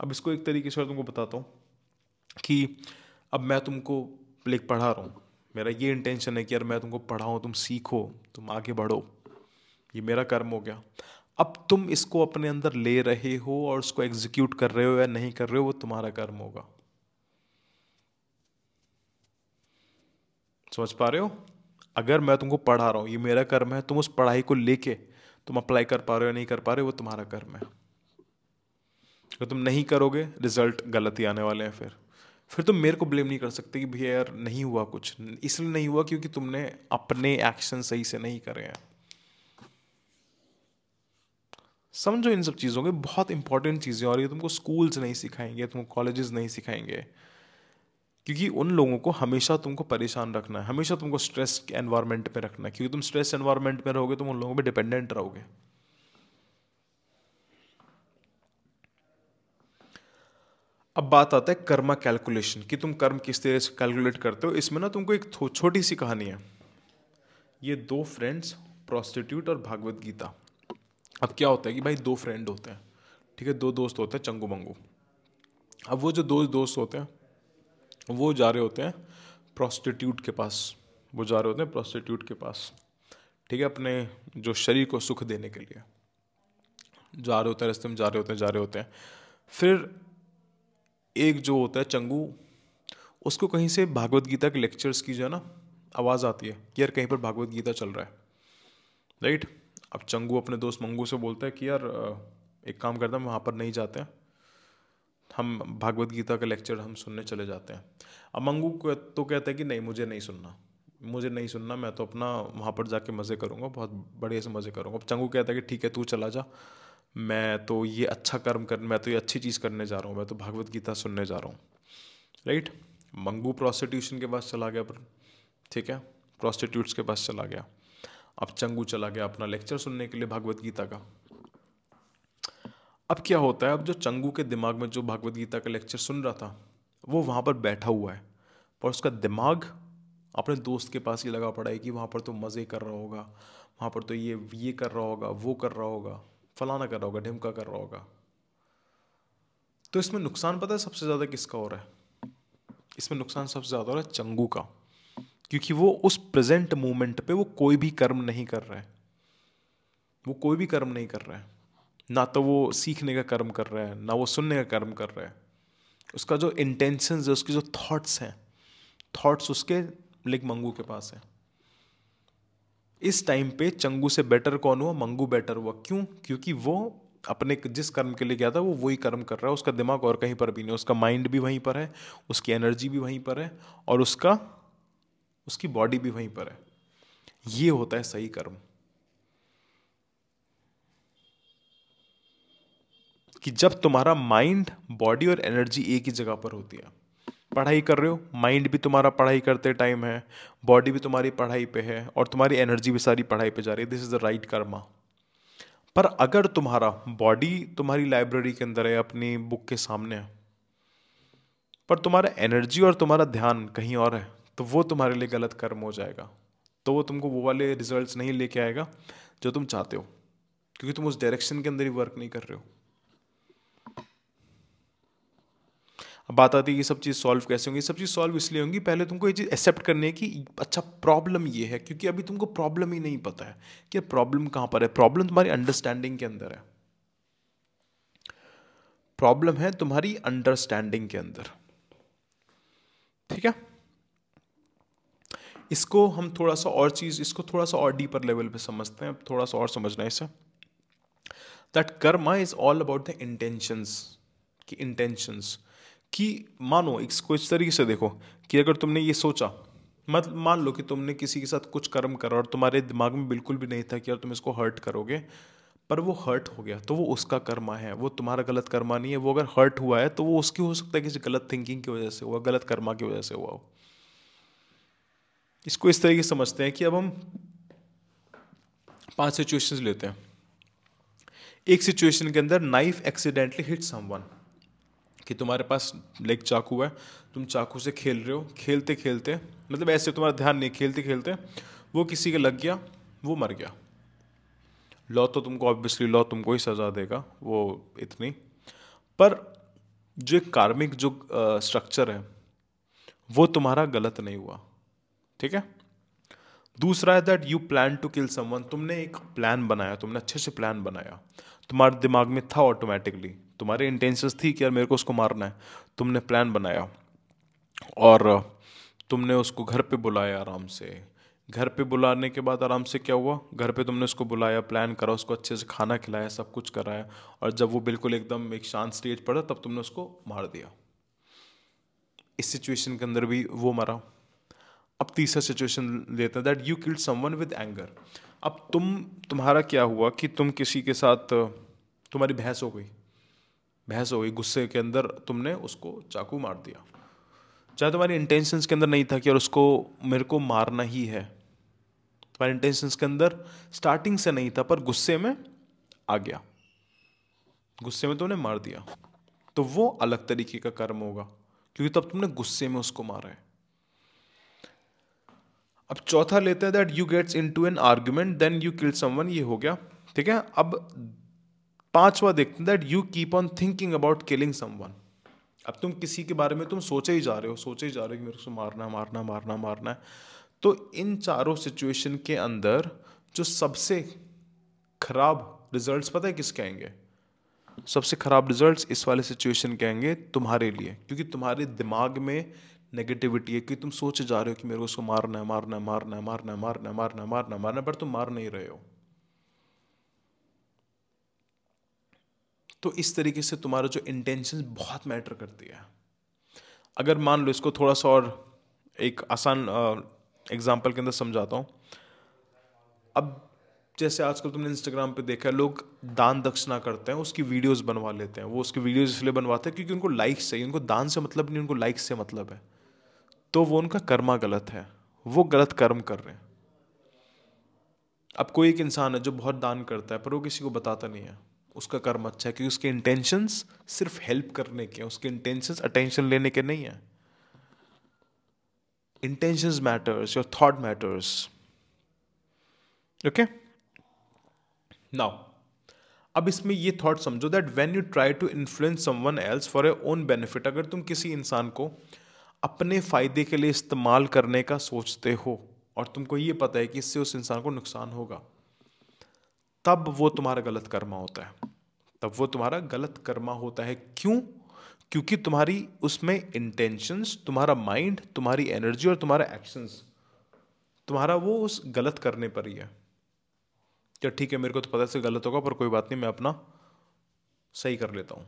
अब इसको एक तरीके से और तुमको बताता हूँ कि अब मैं तुमको लाइक पढ़ा रहा हूँ। मेरा ये इंटेंशन है कि यार मैं तुमको पढ़ाऊँ, तुम सीखो, तुम आगे बढ़ो। ये मेरा कर्म हो गया। अब तुम इसको अपने अंदर ले रहे हो और उसको एग्जीक्यूट कर रहे हो या नहीं कर रहे हो, वो तुम्हारा कर्म होगा। समझ पा रहे हो? अगर मैं तुमको पढ़ा रहा हूँ, ये मेरा कर्म है। तुम उस पढ़ाई को लेके तुम अप्लाई कर पा रहे हो या नहीं कर पा रहे हो, वो तुम्हारा कर्म है। अगर तुम नहीं करोगे, रिजल्ट गलत ही आने वाले हैं। फिर तुम मेरे को ब्लेम नहीं कर सकते कि भैया यार नहीं हुआ कुछ। इसलिए नहीं हुआ क्योंकि तुमने अपने एक्शन सही से नहीं करे हैं। समझो इन सब चीज़ों के बहुत इंपॉर्टेंट चीज़ें, और ये तुमको स्कूल्स नहीं सिखाएंगे, तुमको कॉलेजेस नहीं सिखाएंगे। क्योंकि उन लोगों को हमेशा तुमको परेशान रखना है, हमेशा तुमको स्ट्रेस एनवायरनमेंट में रखना है। क्योंकि तुम स्ट्रेस एनवायरनमेंट में रहोगे, तुम उन लोगों पे डिपेंडेंट रहोगे। अब बात आता है कर्मा कैलकुलेशन, कि तुम कर्म किस तरह से कैलकुलेट करते हो। इसमें ना तुमको एक छोटी सी कहानी है। ये दो फ्रेंड्स, प्रोस्टिट्यूट और भागवत गीता। अब क्या होता है कि भाई दो फ्रेंड होते हैं, ठीक है, दो दोस्त होते हैं, चंगू मंगू। अब वो जो दो दोस्त होते हैं, वो जा रहे होते हैं प्रोस्टिट्यूट के पास, वो जा रहे होते हैं प्रोस्टिट्यूट के पास, ठीक है, अपने जो शरीर को सुख देने के लिए जा रहे होते हैं, रास्ते में जा रहे होते हैं। फिर एक जो होता है चंगू, उसको कहीं से भागवत गीता के लेक्चर्स की जो है ना आवाज़ आती है कि यार कहीं पर भागवत गीता चल रहा है, राइट। अब चंगू अपने दोस्त मंगू से बोलता है कि यार एक काम करता है, वहाँ पर नहीं जाते हैं, हम भागवत गीता का लेक्चर हम सुनने चले जाते हैं। अब मंगू को तो कहता है कि नहीं, मुझे नहीं सुनना, मुझे नहीं सुनना, मैं तो अपना वहाँ पर जाके मज़े करूँगा, बहुत बढ़िया से मज़े करूँगा। अब चंगू कहता है कि ठीक है तू चला जा, मैं तो ये अच्छा कर्म कर, मैं तो ये अच्छी चीज़ करने जा रहा हूँ, मैं तो भागवत गीता सुनने जा रहा हूँ, राइट। मंगू प्रोस्टिट्यूशन के पास चला गया, पर ठीक है, प्रोस्टिट्यूट्स के पास चला गया। अब चंगू चला गया अपना लेक्चर सुनने के लिए भागवत गीता का। अब क्या होता है, अब जो चंगू के दिमाग में जो भागवत गीता का लेक्चर सुन रहा था वो वहाँ पर बैठा हुआ है, पर उसका दिमाग अपने दोस्त के पास ही लगा पड़ा है कि वहाँ पर तो मज़े कर रहा होगा, वहाँ पर तो ये कर रहा होगा, वो कर रहा होगा, फलाना कर रहा होगा, ढिमका कर रहा होगा। तो इसमें नुकसान पता है सबसे ज़्यादा किसका हो रहा है? इसमें नुकसान सबसे ज़्यादा हो रहा है चंगू का, क्योंकि वो उस प्रेजेंट मोमेंट पे वो कोई भी कर्म नहीं कर रहा है, वो कोई भी कर्म नहीं कर रहा है, ना तो वो सीखने का कर्म कर रहा है, ना वो सुनने का कर्म कर रहा है। उसका जो इंटेंशंस है, उसके जो थॉट्स हैं, थॉट्स उसके लाइक मंगू के पास है। इस टाइम पे चंगू से बेटर कौन हुआ? मंगू बेटर हुआ। क्यों? क्योंकि वो अपने जिस कर्म के लिए गया था वो वही कर्म कर रहा है, उसका दिमाग और कहीं पर भी नहीं, उसका माइंड भी वहीं पर है, उसकी एनर्जी भी वहीं पर है, और उसकी बॉडी भी वहीं पर है। ये होता है सही कर्म, कि जब तुम्हारा माइंड, बॉडी और एनर्जी एक ही जगह पर होती है। पढ़ाई कर रहे हो, माइंड भी तुम्हारा पढ़ाई करते टाइम है, बॉडी भी तुम्हारी पढ़ाई पे है, और तुम्हारी एनर्जी भी सारी पढ़ाई पे जा रही है। This is the right Karma. पर अगर तुम्हारा बॉडी तुम्हारी लाइब्रेरी के अंदर है, अपनी बुक के सामने है, पर तुम्हारा एनर्जी और तुम्हारा ध्यान कहीं और है, तो वो तुम्हारे लिए गलत कर्म हो जाएगा। तो वो तुमको वो वाले रिजल्ट्स नहीं लेके आएगा जो तुम चाहते हो, क्योंकि तुम उस डायरेक्शन के अंदर ही वर्क नहीं कर रहे हो। अब बात आती है कि सब चीज़ सॉल्व कैसे होंगी। सब चीज़ सॉल्व इसलिए होंगी, पहले तुमको ये चीज़ एक्सेप्ट करनी है कि अच्छा प्रॉब्लम ये है, क्योंकि अभी तुमको प्रॉब्लम ही नहीं पता है कि प्रॉब्लम कहाँ पर है। प्रॉब्लम तुम्हारी अंडरस्टैंडिंग के अंदर है, प्रॉब्लम है तुम्हारी अंडरस्टैंडिंग के अंदर, ठीक है। इसको हम थोड़ा सा और चीज़, इसको थोड़ा सा और डीपर लेवल पे समझते हैं, थोड़ा सा और समझना है इसे। That Karma is all about the intentions, कि इंटेंशंस कि मानो इसको इस तरीके से देखो कि अगर तुमने ये सोचा, मत मान लो कि तुमने किसी के साथ कुछ कर्म करा और तुम्हारे दिमाग में बिल्कुल भी नहीं था कि यार तुम इसको हर्ट करोगे, पर वो हर्ट हो गया, तो वो उसका कर्मा है, वो तुम्हारा गलत कर्मा नहीं है। वो अगर हर्ट हुआ है तो वो उसकी हो सकता है किसी गलत थिंकिंग की वजह से हुआ, गलत कर्मा की वजह से हुआ हो। इसको इस तरीके से समझते हैं कि अब हम 5 सिचुएशंस लेते हैं। एक सिचुएशन के अंदर नाइफ एक्सीडेंटली हिट समवन, कि तुम्हारे पास लाइक चाकू है, तुम चाकू से खेल रहे हो, खेलते खेलते मतलब ऐसे तुम्हारा ध्यान नहीं, खेलते खेलते वो किसी के लग गया, वो मर गया। लॉ तो तुमको ऑब्वियसली लॉ तुमको ही सजा देगा, वो इतनी। पर जो एक कार्मिक जो स्ट्रक्चर है वो तुम्हारा गलत नहीं हुआ, ठीक है। दूसरा है that you plan to kill someone, तुमने एक प्लान बनाया, तुमने अच्छे से प्लान बनाया, तुम्हारे दिमाग में था, ऑटोमेटिकली तुम्हारे इंटेंशंस थी कि यार मेरे को उसको मारना है, तुमने प्लान बनाया और तुमने उसको घर पे बुलाया आराम से। घर पे बुलाने के बाद आराम से क्या हुआ, घर पे तुमने उसको बुलाया, प्लान करा, उसको अच्छे से खाना खिलाया, सब कुछ कराया, और जब वो बिल्कुल एकदम एक शांत स्टेज पर तब तुमने उसको मार दिया। इस सिचुएशन के अंदर भी वो मरा। अब तीसरा सिचुएशन लेते हैं that you killed someone with anger. अब तुम्हारा क्या हुआ कि तुम किसी के साथ, तुम्हारी बहस हो गई, बहस हो गई, गुस्से के अंदर तुमने उसको चाकू मार दिया, चाहे तुम्हारी इंटेंशंस के अंदर नहीं था कि यार उसको मेरे को मारना ही है, तुम्हारे इंटेंशंस के अंदर स्टार्टिंग से नहीं था, पर गुस्से में आ गया, गुस्से में तुमने मार दिया, तो वो अलग तरीके का कर्म होगा, क्योंकि तब तुमने गुस्से में उसको मारा है। अब चौथा लेते हैं that you gets into an argument then you kill someone, ये हो गया, ठीक है। अब पांचवा देखते हैं that you keep on thinking about killing someone. अब तुम किसी के बारे में तुम सोचे ही जा रहे हो, सोचे ही जा रहे हो कि मेरे को मारना है, मारना है, मारना है, मारना है। तो इन चारों सिचुएशन के अंदर जो सबसे खराब रिजल्ट्स पता है किसके आएंगे? सबसे खराब रिजल्ट्स इस वाले सिचुएशन के आएंगे तुम्हारे लिए, क्योंकि तुम्हारे दिमाग में नेगेटिविटी है कि तुम सोचे जा रहे हो कि मेरे को उसको मारना है, मारना है, मारना है, मारना है, मारना है, मारना है, मारना है, मारना है, पर तुम मार नहीं रहे हो। तो इस तरीके से तुम्हारा जो इंटेंशन बहुत मैटर करती है। अगर मान लो, इसको थोड़ा सा और एक आसान एग्जाम्पल के अंदर समझाता हूँ। अब जैसे आजकल तुमने इंस्टाग्राम पे देखा है, लोग दान दक्षिणा करते हैं, उसकी वीडियोस बनवा लेते हैं। वो उसकी वीडियोस इसलिए बनवाते हैं क्योंकि उनको लाइक्स चाहिए, उनको दान से मतलब नहीं, उनको लाइक्स से मतलब है। तो वो उनका कर्मा गलत है, वो गलत कर्म कर रहे हैं। अब कोई एक इंसान है जो बहुत दान करता है पर वो किसी को बताता नहीं है, उसका कर्म अच्छा है, क्योंकि उसके इंटेंशंस सिर्फ हेल्प करने के, उसके इंटेंशंस अटेंशन लेने के नहीं है। Intentions matters, your thought matters. Okay, now अब इसमें ये थॉट समझो that when you try to influence someone else for your own benefit, अगर तुम किसी इंसान को अपने फायदे के लिए इस्तेमाल करने का सोचते हो और तुमको ये पता है कि इससे उस इंसान को नुकसान होगा, तब वो तुम्हारा गलत कर्मा होता है। तब वो तुम्हारा गलत कर्मा होता है। क्यों? क्योंकि तुम्हारी उसमें इंटेंशंस, तुम्हारा माइंड, तुम्हारी एनर्जी और तुम्हारा एक्शंस, तुम्हारा वो उस गलत करने पर ही है। क्या ठीक है, मेरे को तो पता है से गलत होगा, पर कोई बात नहीं, मैं अपना सही कर लेता हूं।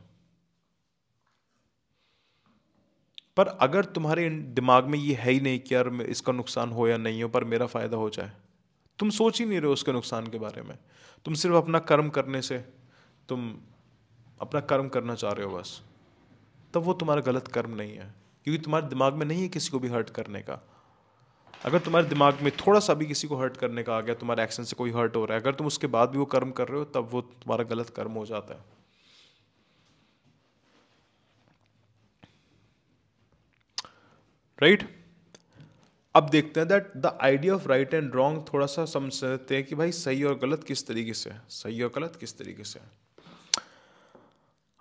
पर अगर तुम्हारे दिमाग में ये है ही नहीं कि यार इसका नुकसान हो या नहीं हो, पर मेरा फायदा हो जाए, तुम सोच ही नहीं रहे हो उसके नुकसान के बारे में, तुम सिर्फ अपना कर्म करने से, तुम अपना कर्म करना चाह रहे हो बस, तब वो तुम्हारा गलत कर्म नहीं है, क्योंकि तुम्हारे दिमाग में नहीं है किसी को भी हर्ट करने का। अगर तुम्हारे दिमाग में थोड़ा सा भी किसी को हर्ट करने का आ गया, तुम्हारे एक्शन से कोई हर्ट हो रहा है, अगर तुम उसके बाद भी वो कर्म कर रहे हो, तब वो तुम्हारा गलत कर्म हो जाता है। राइट? अब देखते हैं that the idea of right and wrong, थोड़ा सा समझ सकते हैं कि भाई सही और गलत किस तरीके से है, सही और गलत किस तरीके से है।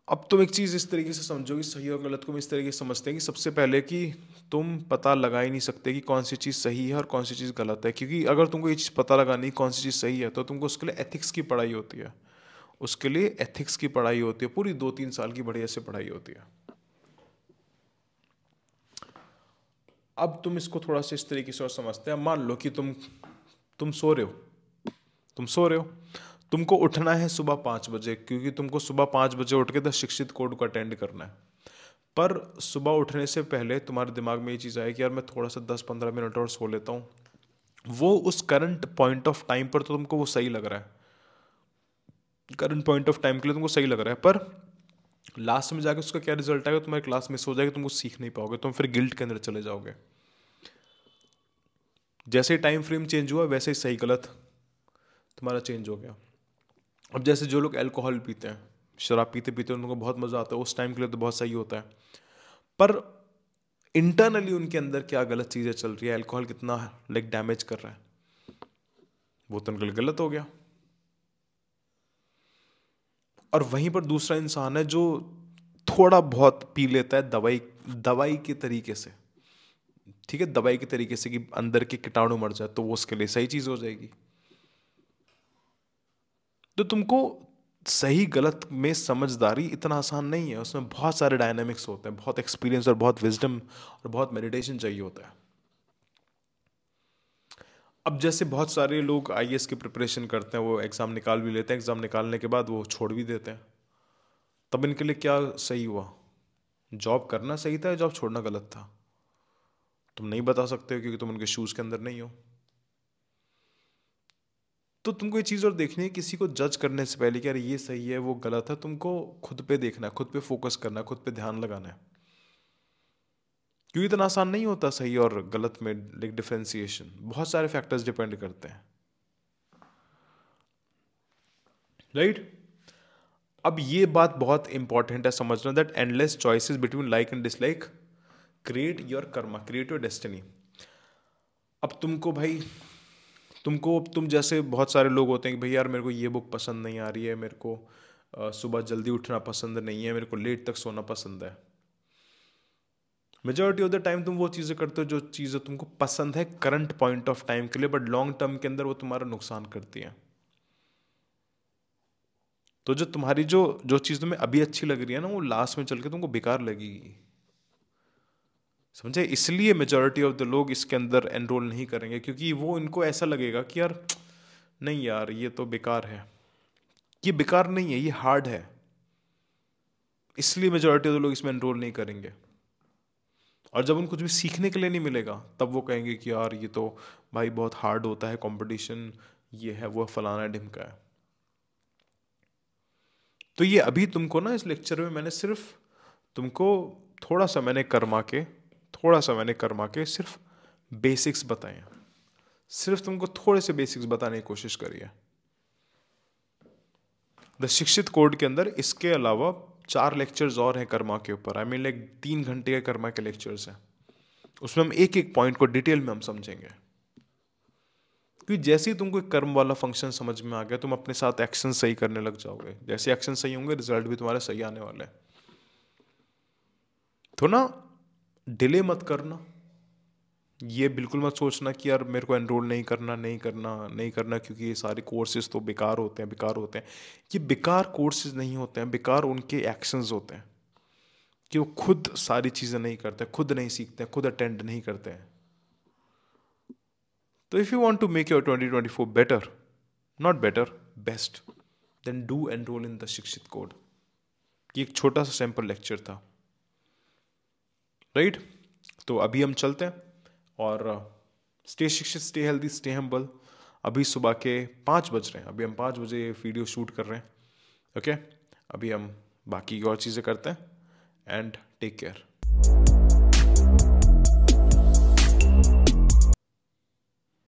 अब तुम एक चीज़ इस तरीके से समझो कि सही और गलत को हम इस तरीके से समझते हैं कि सबसे पहले कि तुम पता लगा ही नहीं सकते कि कौन सी चीज़ सही है और कौन सी चीज़ गलत है, क्योंकि अगर तुमको ये चीज़ पता लगानी कौन सी चीज़ सही है, तो तुमको उसके लिए एथिक्स की पढ़ाई होती है। उसके लिए एथिक्स की पढ़ाई होती है, पूरी 2-3 साल की बढ़िया से पढ़ाई होती है। अब तुम इसको थोड़ा सा इस तरीके से और समझते हैं। मान लो कि तुम सो रहे हो, तुम सो रहे हो, तुमको उठना है सुबह 5 बजे, क्योंकि तुमको सुबह 5 बजे उठ के 10 शिक्षित कोड को अटेंड करना है। पर सुबह उठने से पहले तुम्हारे दिमाग में ये चीज़ आए कि यार मैं थोड़ा सा 10-15 मिनट और सो लेता हूँ। वो उस करंट पॉइंट ऑफ टाइम पर तो तुमको वो सही लग रहा है, करंट पॉइंट ऑफ टाइम के लिए तुमको सही लग रहा है, पर लास्ट में जाके उसका क्या रिजल्ट आएगा? तुम्हारी क्लास मिस हो जाएगी, तुम कुछ सीख नहीं पाओगे, तुम फिर गिल्ट के अंदर चले जाओगे। जैसे टाइम फ्रेम चेंज हुआ, वैसे ही सही गलत तुम्हारा चेंज हो गया। अब जैसे जो लोग अल्कोहल पीते हैं, शराब पीते पीते उनको बहुत मज़ा आता है, उस टाइम के लिए तो बहुत सही होता है, पर इंटरनली उनके अंदर क्या गलत चीज़ें चल रही है, अल्कोहल कितना लाइक डैमेज कर रहा है, वो तो उनके लिए गलत हो गया। और वहीं पर दूसरा इंसान है जो थोड़ा बहुत पी लेता है दवाई, दवाई के तरीके से, ठीक है, दवाई के तरीके से कि अंदर के कीटाणु मर जाए, तो वो उसके लिए सही चीज़ हो जाएगी। तो तुमको सही गलत में समझदारी इतना आसान नहीं है, उसमें बहुत सारे डायनामिक्स होते हैं, बहुत एक्सपीरियंस और बहुत विजडम और बहुत मेडिटेशन चाहिए होता है। अब जैसे बहुत सारे लोग आईएएस की प्रिपरेशन करते हैं, वो एग्ज़ाम निकाल भी लेते हैं, एग्ज़ाम निकालने के बाद वो छोड़ भी देते हैं। तब इनके लिए क्या सही हुआ? जॉब करना सही था या जॉब छोड़ना गलत था? तुम नहीं बता सकते हो, क्योंकि तुम उनके शूज़ के अंदर नहीं हो। तो तुमको ये चीज़ और देखनी है, किसी को जज करने से पहले कि यार ये सही है वो गलत है, तुमको खुद पे देखना है, खुद पे फोकस करना है, खुद पे ध्यान लगाना है, क्योंकि इतना आसान नहीं होता सही और गलत में लाइक डिफरेंशिएशन, बहुत सारे फैक्टर्स डिपेंड करते हैं। राइट? अब ये बात बहुत इंपॉर्टेंट है समझना, that endless choices between like and dislike create your Karma, create your destiny. अब तुमको भाई, तुम जैसे बहुत सारे लोग होते हैं कि भाई यार मेरे को ये बुक पसंद नहीं आ रही है, मेरे को सुबह जल्दी उठना पसंद नहीं है, मेरे को लेट तक सोना पसंद है। मेजॉरिटी ऑफ द टाइम तुम वो चीज़ें करते हो जो चीज़ें तुमको पसंद है करंट पॉइंट ऑफ टाइम के लिए, बट लॉन्ग टर्म के अंदर वो तुम्हारा नुकसान करती है। तो जो तुम्हारी जो जो चीज़ तुम्हें अभी अच्छी लग रही है ना, वो लास्ट में चल के तुमको बेकार लगेगी, समझे? इसलिए मेजॉरिटी ऑफ द लोग इसके अंदर एनरोल नहीं करेंगे, क्योंकि वो इनको ऐसा लगेगा कि यार नहीं यार ये तो बेकार है। ये बेकार नहीं है, ये हार्ड है, इसलिए मेजॉरिटी ऑफ द लोग इसमें एनरोल नहीं करेंगे। और जब उनको कुछ भी सीखने के लिए नहीं मिलेगा तब वो कहेंगे कि यार ये तो भाई बहुत हार्ड होता है, कंपटीशन ये है वो फलाना ढिमका है। तो ये अभी तुमको ना इस लेक्चर में मैंने सिर्फ तुमको थोड़ा सा मैंने कर्मा के सिर्फ बेसिक्स बताए हैं, सिर्फ तुमको थोड़े से बेसिक्स बताने की कोशिश करी है। द शिक्षित कोड के अंदर इसके अलावा 4 लेक्चर्स और हैं कर्मा के ऊपर। आई मीन लाइक 3 घंटे के कर्मा के लेक्चर्स हैं, उसमें हम एक एक पॉइंट को डिटेल में हम समझेंगे। क्योंकि जैसे ही तुमको एक कर्म वाला फंक्शन समझ में आ गया, तुम अपने साथ एक्शन सही करने लग जाओगे। जैसे एक्शन सही होंगे, रिजल्ट भी तुम्हारे सही आने वाले हैं। तो ना डिले मत करना, ये बिल्कुल मत सोचना कि यार मेरे को एनरोल नहीं करना क्योंकि ये सारे कोर्सेज तो बेकार होते हैं। ये बेकार कोर्सेज नहीं होते हैं, बेकार उनके एक्शंस होते हैं कि वो खुद सारी चीज़ें नहीं करते, खुद नहीं सीखते, खुद अटेंड नहीं करते हैं। तो if you want to make your 2024 better, not better, best, then do enroll in the Shikshit code. ये एक छोटा सा सैंपल लेक्चर था, राइट? तो अभी हम चलते हैं और स्टे शिक्षित, स्टे हेल्दी, स्टे हम्बल। अभी सुबह के 5 बज रहे हैं, अभी हम 5 बजे वीडियो शूट कर रहे हैं। ओके, अभी हम बाकी और चीज़ें करते हैं एंड टेक केयर।